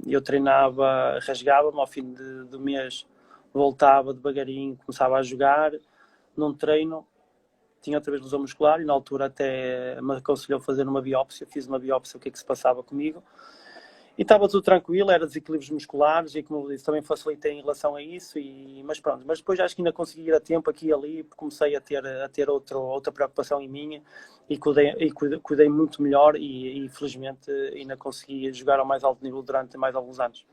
eu treinava, rasgava-me ao fim do mês, voltava devagarinho, começava a jogar, num treino, tinha outra vez lesão muscular e na altura até me aconselhou fazer uma biópsia, fiz uma biópsia, o que é que se passava comigo. E estava tudo tranquilo, era desequilíbrios musculares e, como eu disse, também facilitei em relação a isso. Mas pronto, mas depois acho que ainda consegui ir a tempo aqui e ali, porque comecei a ter outra preocupação em mim e cuidei muito melhor e felizmente ainda consegui jogar ao mais alto nível durante mais alguns anos.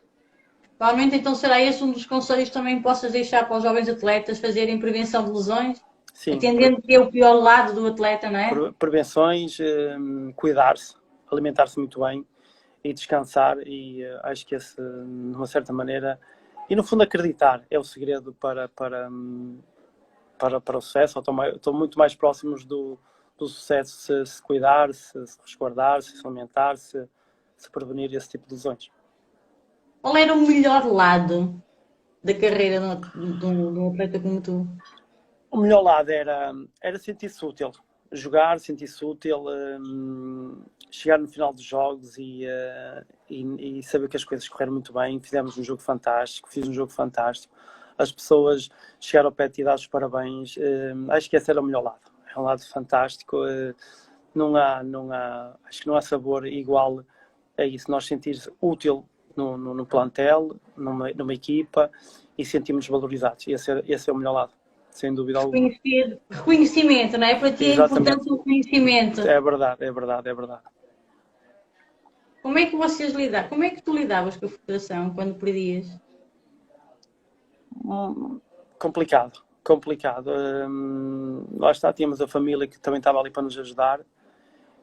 Provavelmente então será esse um dos conselhos que também possas deixar para os jovens atletas fazerem prevenção de lesões, Sim, entendendo que é o pior lado do atleta, não é? prevenções, cuidar-se, alimentar-se muito bem e descansar, e acho que esse, de uma certa maneira, e no fundo acreditar, é o segredo para o sucesso. Estou muito mais próximos do sucesso se cuidar, se resguardar, se alimentar, se prevenir esse tipo de lesões. Qual era o melhor lado da carreira de um atleta como tu? O melhor lado era sentir-se útil, jogar, sentir-se útil, chegar no final dos jogos e saber que as coisas correram muito bem. Fizemos um jogo fantástico, fiz um jogo fantástico. As pessoas chegaram ao pé de ti e dar os parabéns. Acho que esse era o melhor lado. É um lado fantástico. Acho que não há sabor igual a isso. Nós sentir-se útil no plantel, numa equipa e sentimos valorizados. Esse é o melhor lado. Sem dúvida alguma. Reconhecimento, não é? Para ti é importante o reconhecimento. É verdade, é verdade, é verdade. Como é que vocês lidam? Como é que tu lidavas com a frustração quando perdias? Complicado. Lá está, tínhamos a família que também estava ali para nos ajudar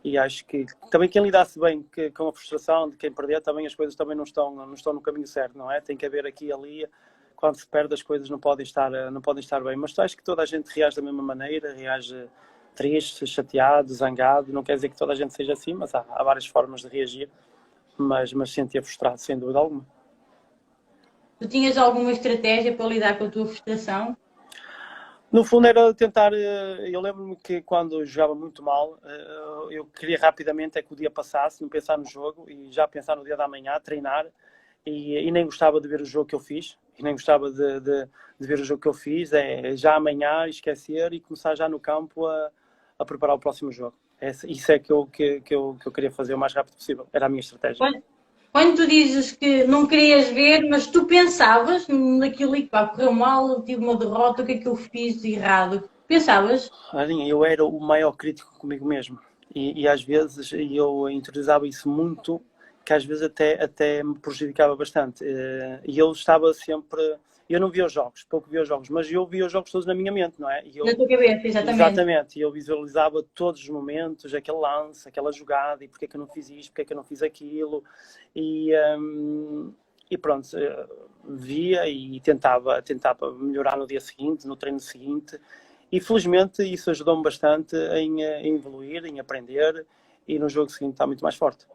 e acho que também quem lidasse bem com a frustração de quem perder, também as coisas também não estão no caminho certo, não é? Tem que haver aqui e ali. Quando se perde, as coisas não podem estar bem. Mas acho que toda a gente reage da mesma maneira, reage triste, chateado, zangado. Não quer dizer que toda a gente seja assim, mas há várias formas de reagir. Mas sentia frustrado, sem dúvida alguma. Tu tinhas alguma estratégia para lidar com a tua frustração? No fundo era tentar, eu lembro-me que quando jogava muito mal, eu queria rapidamente é que o dia passasse, não pensar no jogo e já pensar no dia da manhã, treinar. E nem gostava de ver o jogo que eu fiz, e nem gostava de ver o jogo que eu fiz, já amanhã esquecer e começar já no campo a preparar o próximo jogo. Isso é que eu queria fazer o mais rápido possível, era a minha estratégia. Quando tu dizes que não querias ver, mas tu pensavas naquilo que correu mal, tive uma derrota, o que é que eu fiz de errado? Pensavas? Arinha, eu era o maior crítico comigo mesmo e às vezes eu interiorizava isso muito, que às vezes até me prejudicava bastante. E eu estava sempre... Eu não via os jogos, pouco via os jogos, mas eu via os jogos todos na minha mente, não é? Na tua cabeça, exatamente. Exatamente, e eu visualizava todos os momentos, aquele lance, aquela jogada, e porque é que eu não fiz isto, porque é que eu não fiz aquilo, e pronto, via e tentava melhorar no dia seguinte, no treino seguinte, e felizmente isso ajudou-me bastante em evoluir, em aprender, e no jogo seguinte está muito mais forte.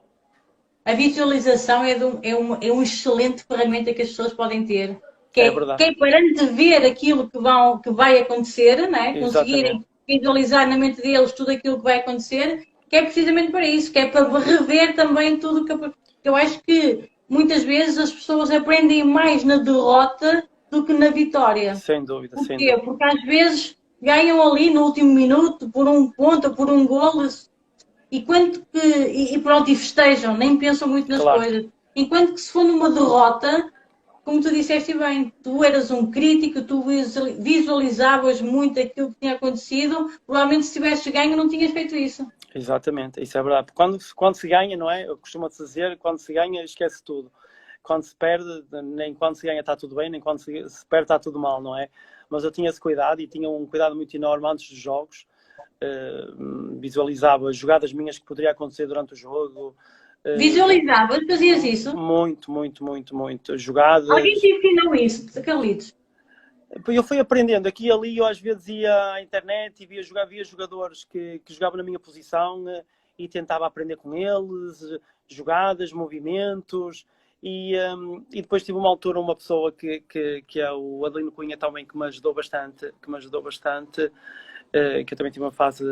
A visualização é uma excelente ferramenta que as pessoas podem ter. Que é parando de ver aquilo que vai acontecer, não é? Conseguirem visualizar na mente deles tudo aquilo que vai acontecer, que é precisamente para isso, que é para rever também tudo que eu acho que muitas vezes as pessoas aprendem mais na derrota do que na vitória. Sem dúvida. Porquê? Porque às vezes ganham ali no último minuto por um ponto ou por um golo e pronto, e festejam, nem pensam muito nas coisas. Enquanto que se for numa derrota, como tu disseste bem, tu eras um crítico, tu visualizavas muito aquilo que tinha acontecido, provavelmente se tivesses ganho não tinhas feito isso. Exatamente, isso é verdade. Quando se ganha, não é? Eu costumo dizer, quando se ganha esquece tudo. Quando se perde, nem quando se ganha está tudo bem, nem quando se perde está tudo mal, não é? Mas eu tinha esse cuidado e tinha um cuidado muito enorme antes dos jogos. Visualizava jogadas minhas que poderiam acontecer durante o jogo. Visualizavas? Fazias isso? Muito. Jogadas... Alguém te ensinou isso, Carlitos? Eu fui aprendendo. Aqui e ali eu às vezes ia à internet e via jogadores que jogavam na minha posição e tentava aprender com eles, jogadas, movimentos. E depois tive uma altura uma pessoa que é o Adelino Cunha também, que me ajudou bastante, que eu também tive uma fase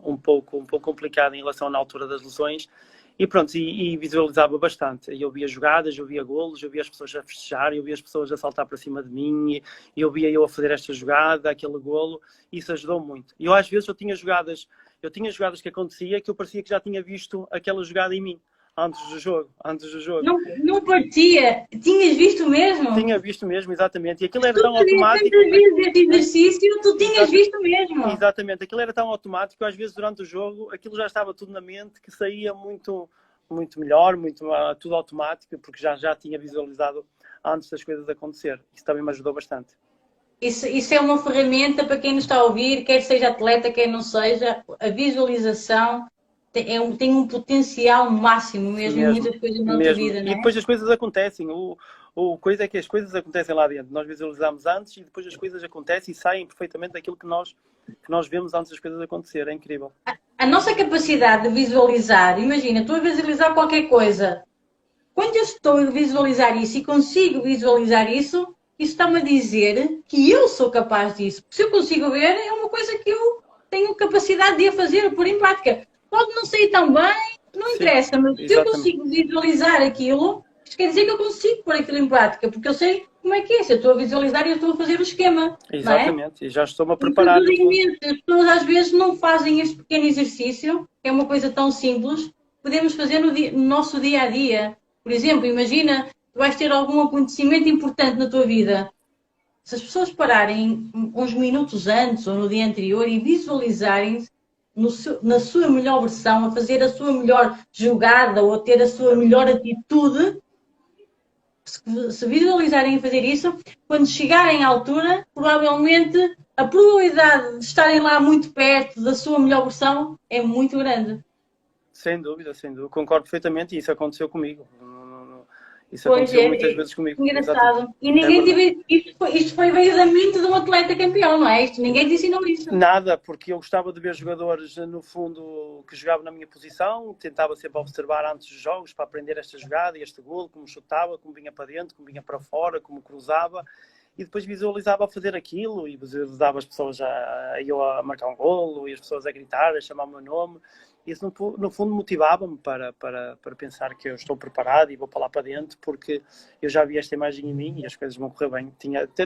um pouco complicada em relação na altura das lesões, E pronto, e visualizava bastante. Eu via jogadas, eu via golos, eu via as pessoas a festejar, eu via as pessoas a saltar para cima de mim, e eu via eu a fazer esta jogada, aquele golo, e isso ajudou muito. E eu às vezes eu tinha jogadas que acontecia que eu parecia que já tinha visto aquela jogada em mim, antes do jogo. Não, não parecia. Tinhas visto mesmo? Tinha visto mesmo, exatamente. E aquilo era Tu tão fazias automático. tantas vezes este exercício, tu tinhas visto mesmo. Exatamente, aquilo era tão automático que às vezes durante o jogo aquilo já estava tudo na mente, que saía muito, muito melhor, tudo automático, porque já tinha visualizado antes das coisas acontecer. Isso também me ajudou bastante. Isso é uma ferramenta para quem nos está a ouvir, quer seja atleta, quer não seja, a visualização tem um potencial máximo mesmo em muitas coisas na nossa vida, não é? E depois as coisas acontecem. O coisa é que as coisas acontecem lá dentro. Nós visualizamos antes e depois as coisas acontecem e saem perfeitamente daquilo que nós vemos antes das coisas acontecerem. É incrível. A nossa capacidade de visualizar, imagina, estou a visualizar qualquer coisa. Quando eu estou a visualizar isso e consigo visualizar isso está-me a dizer que eu sou capaz disso. Se eu consigo ver, é uma coisa que eu tenho capacidade de a fazer, por em prática. Pode não sair tão bem, não interessa, mas se eu consigo visualizar aquilo, isto quer dizer que eu consigo pôr aquilo em prática, porque eu sei como é que é. Se eu estou a visualizar, eu estou a fazer o esquema. Exatamente, não é? E já estou-me a preparar. As pessoas às vezes não fazem este pequeno exercício, que é uma coisa tão simples, podemos fazer no nosso dia a dia. Por exemplo, imagina, tu vais ter algum acontecimento importante na tua vida. Se as pessoas pararem uns minutos antes ou no dia anterior e visualizarem na sua melhor versão, a fazer a sua melhor jogada ou a ter a sua melhor atitude, se visualizarem a fazer isso, quando chegarem à altura, provavelmente a probabilidade de estarem lá muito perto da sua melhor versão é muito grande. Sem dúvida. Concordo perfeitamente e isso aconteceu comigo. Isso aconteceu muitas vezes comigo. Engraçado. Exatamente. E ninguém isto veio da mente de um atleta campeão, não é? Ninguém te ensinou isso. Nada, porque eu gostava de ver jogadores, no fundo, que jogavam na minha posição, tentava sempre observar antes dos jogos para aprender esta jogada e este golo, como chutava, como vinha para dentro, como vinha para fora, como cruzava, e depois visualizava a fazer aquilo e visualizava as pessoas a marcar um golo e as pessoas a gritar, a chamar o meu nome. Isso, no fundo, motivava-me para pensar que eu estou preparado e vou para lá para dentro, porque eu já vi esta imagem em mim e as coisas vão correr bem.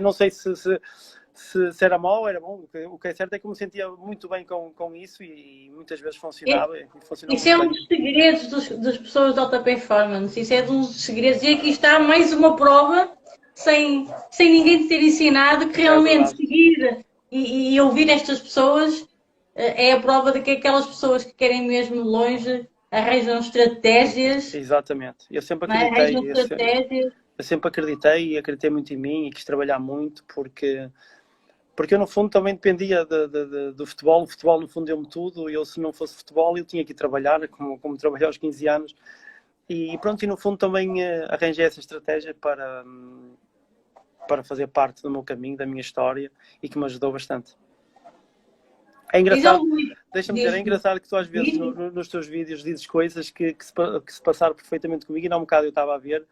Não sei se era mau ou era bom. O que é certo é que eu me sentia muito bem com isso e muitas vezes funcionava. Isso é um dos segredos das pessoas de alta performance. Isso é um dos segredos. E aqui está mais uma prova, sem ninguém te ter ensinado, que realmente seguir e ouvir estas pessoas é a prova de que aquelas pessoas que querem mesmo longe arranjam estratégias. Exatamente. Eu sempre acreditei e acreditei muito em mim e quis trabalhar muito porque eu no fundo também dependia do futebol. O futebol no fundo deu-me tudo. Eu, se não fosse futebol, eu tinha que ir trabalhar, como trabalhei aos 15 anos. E pronto, e no fundo também arranjei essa estratégia para fazer parte do meu caminho, da minha história e que me ajudou bastante. É engraçado, deixa-me dizer, é engraçado que tu às vezes nos teus vídeos dizes coisas que se passaram perfeitamente comigo e não um bocado eu estava a ver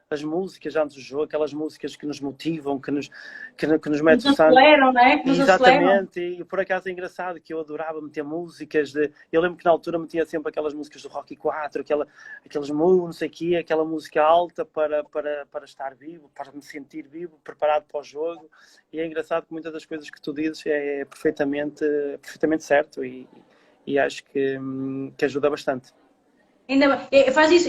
as músicas antes do jogo, aquelas músicas que nos motivam, que nos metem o sangue. Não é? Exatamente, e por acaso é engraçado que eu adorava meter músicas eu lembro que na altura metia sempre aquelas músicas do Rocky 4, aqueles não sei o quê, aquela música alta para estar vivo, para me sentir vivo, preparado para o jogo, e é engraçado que muitas das coisas que tu dizes é perfeitamente certo e acho que ajuda bastante. Ainda bem.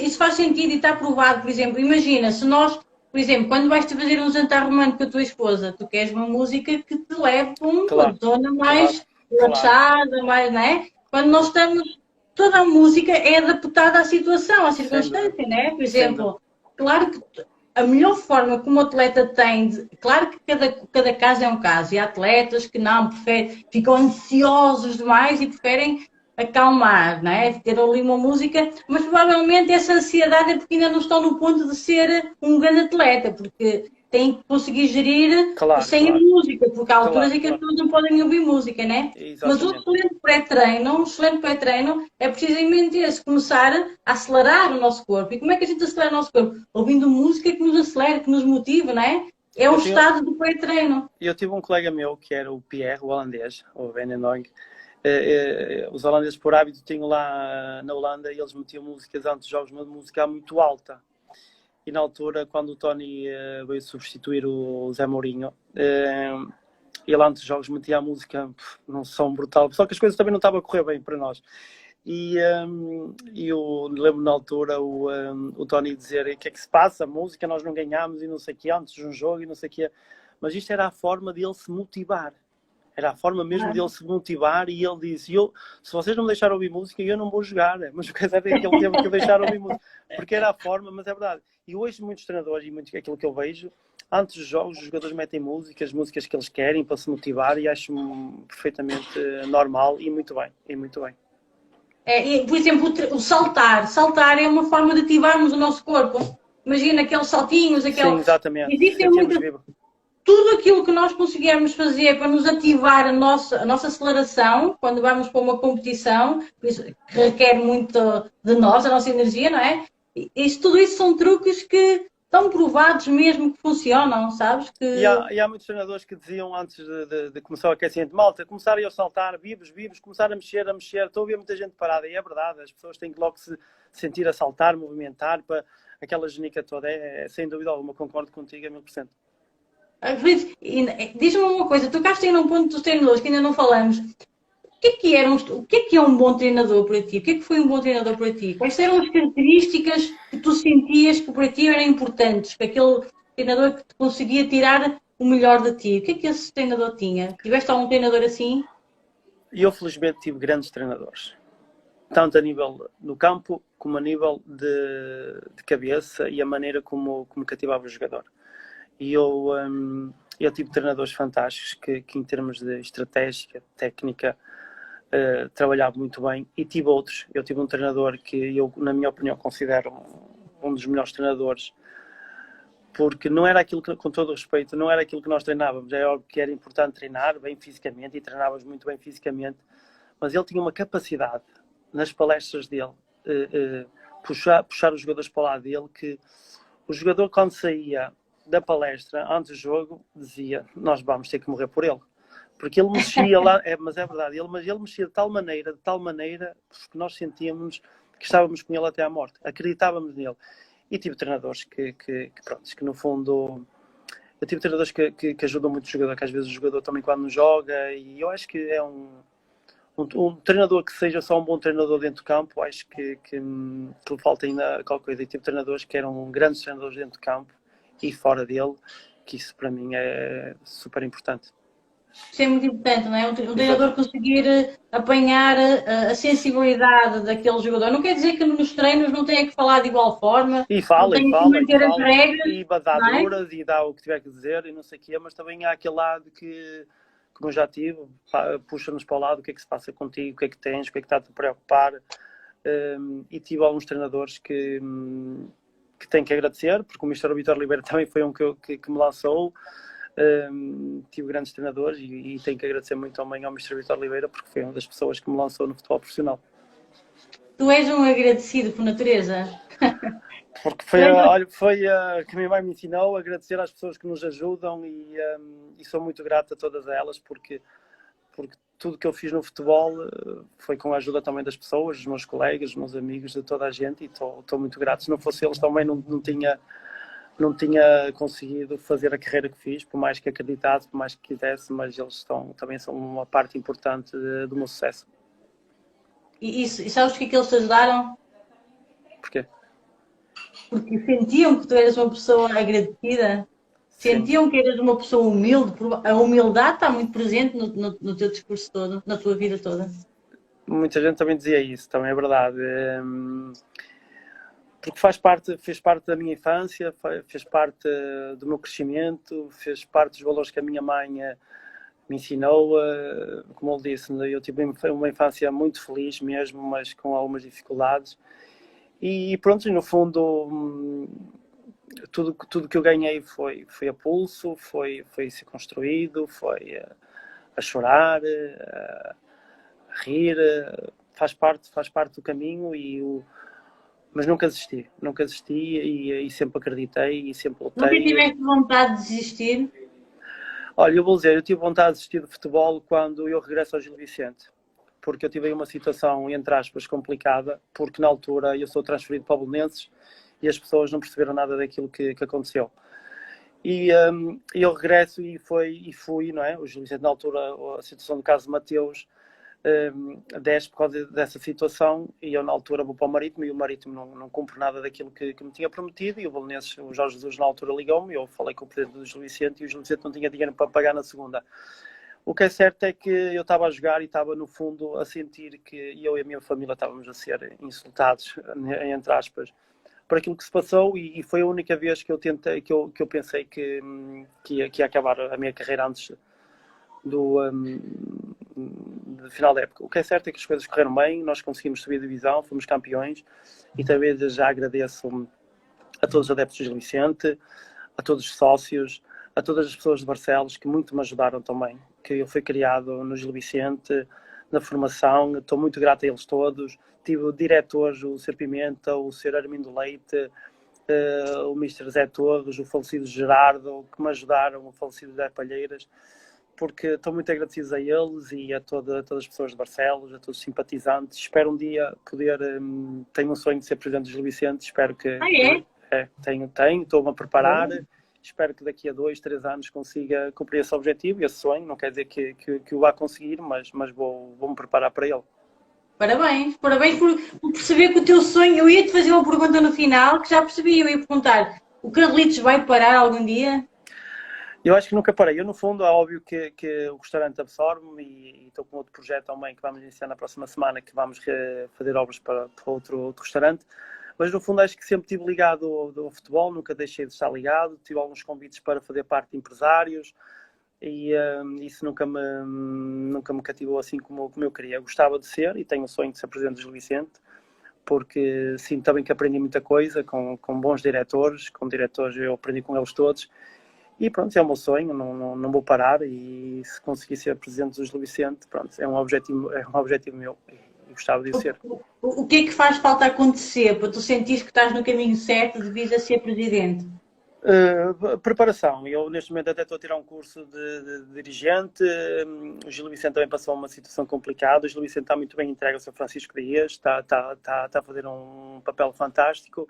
Isso faz sentido e está provado. Por exemplo, imagina, se nós, por exemplo, quando vais-te fazer um jantar romântico com a tua esposa, tu queres uma música que te leve para uma zona mais relaxada, mais, não é? Quando nós estamos, toda a música é adaptada à situação, à circunstância, não é? Por exemplo, claro que a melhor forma que um atleta tem, claro que cada caso é um caso, e há atletas que não, ficam ansiosos demais e preferem acalmar, não é? Ter ali uma música, mas provavelmente essa ansiedade é porque ainda não estão no ponto de ser um grande atleta, porque têm que conseguir gerir sem música, porque há alturas em que as pessoas não podem ouvir música, não é? Mas um excelente pré-treino é precisamente esse, começar a acelerar o nosso corpo. E como é que a gente acelera o nosso corpo? Ouvindo música que nos acelera, que nos motiva, não é? É um estado de pré-treino. Eu tive um colega meu que era o Pierre, o holandês, o Van den Donk. Os holandeses, por hábito, tinham lá na Holanda, eles metiam músicas antes dos jogos, uma música muito alta. E na altura, quando o Tony veio substituir o Zé Mourinho, ele antes dos jogos metia a música num som brutal, só que as coisas também não estavam a correr bem para nós. E eu lembro na altura o Tony dizer: o que é que se passa? A música, nós não ganhámos e não sei o que, antes de um jogo e não sei o que. Mas isto era a forma dele se motivar. Era a forma mesmo dele se motivar, e ele disse: se vocês não me deixarem ouvir música, eu não vou jogar. Mas o que é que ele teve que deixar ouvir música? Porque era a forma, mas é verdade. E hoje muitos treinadores, e muito aquilo que eu vejo, antes dos jogos, os jogadores metem músicas que eles querem para se motivar, e acho perfeitamente normal e muito bem. E muito bem. Por exemplo, o saltar. Saltar é uma forma de ativarmos o nosso corpo. Imagina aqueles saltinhos, Sim, exatamente. Existem tudo aquilo que nós conseguirmos fazer para nos ativar a nossa aceleração, quando vamos para uma competição, que requer muito de nós, a nossa energia, não é? Tudo isso são truques que estão provados mesmo que funcionam, sabes? E há muitos treinadores que diziam antes de começar o aquecimento: malta, começarem a saltar, vivos, começar a mexer. Estou a ver muita gente parada, e é verdade, as pessoas têm que logo se sentir a saltar, movimentar, para aquela genica toda. Sem dúvida alguma, concordo contigo a 1000%. Diz-me uma coisa, tocaste aí num ponto dos treinadores que ainda não falamos. O que é um bom treinador para ti? O que é que foi um bom treinador para ti? Quais eram as características que tu sentias que para ti eram importantes? Para aquele treinador que te conseguia tirar o melhor de ti? O que é que esse treinador tinha? Tiveste algum treinador assim? Eu, felizmente, tive grandes treinadores. Tanto a nível no campo, como a nível de cabeça, e a maneira como cativava o jogador. E eu tive treinadores fantásticos que em termos de estratégia, técnica, trabalhava muito bem, e tive outros. Eu tive um treinador que eu, na minha opinião, considero um dos melhores treinadores, porque não era aquilo que, com todo o respeito, não era aquilo que nós treinávamos. É óbvio que era importante treinar bem fisicamente, e treinávamos muito bem fisicamente, mas ele tinha uma capacidade nas palestras dele, puxar os jogadores para o lado dele, que o jogador, quando saía da palestra, antes do jogo, dizia: nós vamos ter que morrer por ele. Porque ele mexia lá, mas é verdade, ele mexia de tal maneira, que nós sentíamos que estávamos com ele até à morte, acreditávamos nele. E tive treinadores que no fundo, eu tive treinadores que ajudam muito o jogador, que às vezes o jogador também, quando não joga, e eu acho que é um treinador que seja só um bom treinador dentro do campo, acho que lhe falta ainda qualquer coisa. E tive treinadores que eram grandes treinadores dentro do campo e fora dele, que isso para mim é super importante. Isso é muito importante, não é? Um treinador conseguir apanhar a sensibilidade daquele jogador. Não quer dizer que nos treinos não tenha que falar de igual forma. E fala, e dá duras, e dá o que tiver que dizer, e não sei o quê, mas também há aquele lado que, como eu já tive, puxa-nos para o lado: o que é que se passa contigo, o que é que tens, o que é que está a te preocupar. E tive alguns treinadores que tenho que agradecer, porque o Mr. Vítor Oliveira também foi um que me lançou. Tive grandes treinadores, e tenho que agradecer muito também ao Mr. Vítor Oliveira, porque foi uma das pessoas que me lançou no futebol profissional. Tu és um agradecido por natureza? Porque foi que a minha mãe me ensinou a agradecer às pessoas que nos ajudam, e sou muito grato a todas elas, porque tudo que eu fiz no futebol foi com a ajuda também das pessoas, dos meus colegas, dos meus amigos, de toda a gente, e estou muito grato. Se não fosse eles, também não tinha conseguido fazer a carreira que fiz, por mais que acreditasse, por mais que quisesse, mas eles também são uma parte importante do meu sucesso. E sabes o que é que eles te ajudaram? Porquê? Porque sentiam que tu eras uma pessoa agradecida, sentiam que eras uma pessoa humilde. A humildade está muito presente no teu discurso todo, na tua vida toda. Muita gente também dizia isso, também é verdade. Porque fez parte da minha infância, fez parte do meu crescimento, fez parte dos valores que a minha mãe me ensinou. Como ele disse, eu tive uma infância muito feliz mesmo, mas com algumas dificuldades. E pronto, no fundo, tudo que eu ganhei foi a pulso, foi ser construído, foi a chorar, a rir, faz parte do caminho, mas nunca desisti e sempre acreditei e sempre lutei. Nunca tiveste vontade de desistir? Olha, eu vou dizer, eu tive vontade de desistir do futebol quando eu regresso ao Gil Vicente, porque eu tive aí uma situação, entre aspas, complicada, porque na altura eu sou transferido para o Belenenses e as pessoas não perceberam nada daquilo que aconteceu. E eu regresso e fui, não é? O Gil Vicente, na altura, a situação do caso de Mateus, 10 por causa dessa situação, e eu na altura vou para o Marítimo e o Marítimo não cumpre nada daquilo que me tinha prometido, e o Belenenses, o Jorge Jesus na altura ligou-me, eu falei com o presidente do Gil Vicente e o Gil Vicente não tinha dinheiro para pagar na segunda. O que é certo é que eu estava a jogar e estava no fundo a sentir que eu e a minha família estávamos a ser insultados, entre aspas, por aquilo que se passou, e foi a única vez que eu tentei, que eu pensei que ia acabar a minha carreira antes do final da época. O que é certo é que as coisas correram bem, nós conseguimos subir a divisão, fomos campeões, e também já agradeço a todos os adeptos do Gil Vicente, a todos os sócios, a todas as pessoas de Barcelos que muito me ajudaram também, que eu fui criado no Gil Vicente, na formação, estou muito grato a eles todos. Tive diretores, o Sr. Pimenta, o Sr. Armindo Leite, o Mr. Zé Torres, o falecido Gerardo, que me ajudaram, o falecido Zé Palheiras, porque estou muito agradecido a eles e a todas as pessoas de Barcelos, a todos os simpatizantes. Espero um dia poder, tenho um sonho de ser presidente do Gil Vicente, espero que... estou-me a preparar, espero que daqui a 2, 3 anos consiga cumprir esse objetivo, esse sonho, não quer dizer que o vá conseguir, mas vou-me preparar para ele. Parabéns por perceber que o teu sonho... Eu ia-te fazer uma pergunta no final, que já percebi, eu ia perguntar, o Carlitos vai parar algum dia? Eu acho que nunca parei. Eu, no fundo, é óbvio que o restaurante absorve-me e estou com outro projeto também que vamos iniciar na próxima semana, que vamos fazer obras para outro restaurante. Mas, no fundo, acho que sempre estive ligado ao futebol, nunca deixei de estar ligado. Tive alguns convites para fazer parte de empresários e isso nunca me cativou assim como eu queria. Eu gostava de ser e tenho o sonho de ser presidente do Gil Vicente, porque sinto também que aprendi muita coisa com bons diretores. Com diretores eu aprendi com eles todos. E pronto, é o meu sonho, não vou parar, e se conseguir ser presidente do Gil Vicente, pronto, é um objetivo meu e gostava de ser. O que é que faz falta acontecer para tu sentires que estás no caminho certo de vir a ser presidente? Preparação. Eu neste momento até estou a tirar um curso de dirigente. O Gil Vicente também passou uma situação complicada. O Gil Vicente está muito bem entregue ao Sr. Francisco Dias, está a fazer um papel fantástico.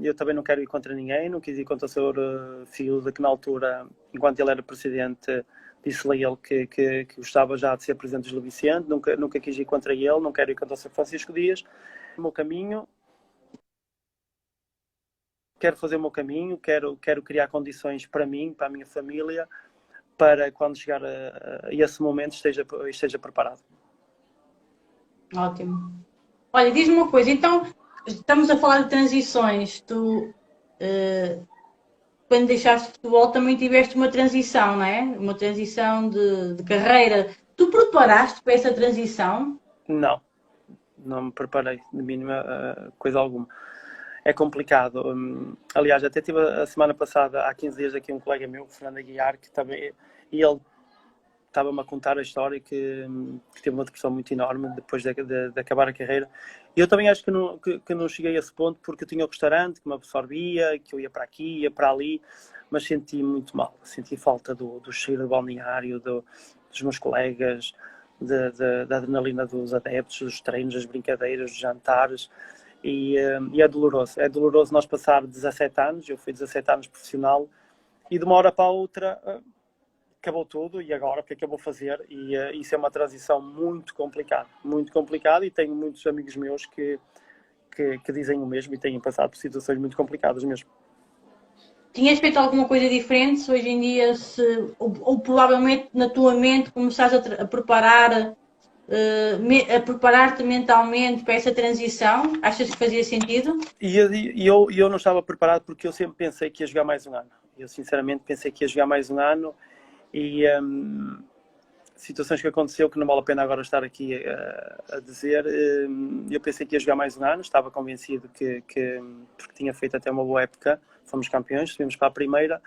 Eu também não quero ir contra ninguém, não quis ir contra o Sr. Fiuda, que na altura, enquanto ele era presidente, disse-lhe a ele que gostava já de ser presidente do Gil Vicente, nunca quis ir contra ele, não quero ir contra o Sr. Francisco Dias. O meu caminho, quero fazer o meu caminho, quero criar condições para mim, para a minha família, para quando chegar a esse momento esteja preparado. Ótimo. Olha, diz-me uma coisa, então... Estamos a falar de transições. Tu, quando deixaste o futebol, também tiveste uma transição, não é? Uma transição de carreira. Tu preparaste para essa transição? Não me preparei de mínima coisa alguma. É complicado. Aliás, até tive a semana passada, há 15 dias, aqui um colega meu, Fernando Aguiar, que também... E ele estava-me a contar a história que teve uma depressão muito enorme depois de acabar a carreira. E eu também acho que não cheguei a esse ponto, porque eu tinha o restaurante que me absorvia, que eu ia para aqui, ia para ali, mas senti muito mal. Senti falta do cheiro do balneário, dos meus colegas, da adrenalina dos adeptos, dos treinos, das brincadeiras, dos jantares. E é doloroso. É doloroso nós passar 17 anos, eu fui 17 anos profissional, e de uma hora para a outra... acabou tudo, e agora o que é que eu vou fazer? E isso é uma transição muito complicada, e tenho muitos amigos meus que dizem o mesmo e têm passado por situações muito complicadas mesmo. Tinhas feito alguma coisa diferente se hoje em dia, ou provavelmente na tua mente começaste a preparar-te mentalmente para essa transição? Achas que fazia sentido? E eu não estava preparado, porque eu sempre pensei que ia jogar mais um ano. Eu sinceramente pensei que ia jogar mais um ano, e situações que aconteceu que não vale a pena agora estar aqui a dizer. Eu pensei que ia jogar mais um ano, estava convencido porque tinha feito até uma boa época, fomos campeões, subimos para a primeira,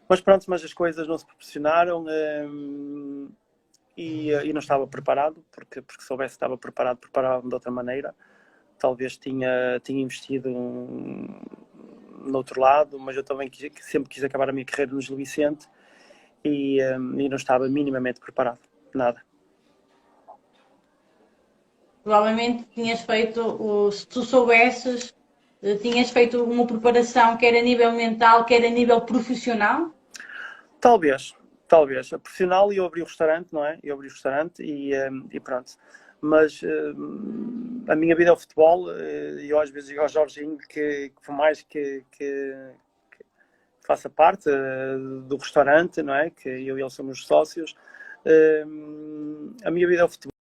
mas as coisas não se proporcionaram, e não estava preparado, porque se soubesse que estava preparado, preparava-me de outra maneira. Talvez tinha investido no outro lado, mas eu também sempre quis acabar a minha carreira no Gil Vicente, e não estava minimamente preparado, nada. provavelmente tinhas feito, se tu soubesses, tinhas feito uma preparação quer a nível mental, quer a nível profissional? Talvez, talvez. A profissional, eu abri o restaurante, não é? Eu abri o restaurante e pronto. Mas a minha vida é o futebol e eu às vezes digo ao Jorginho que por mais que faça parte do restaurante, não é? Que eu e ele somos sócios, a minha vida é o futebol.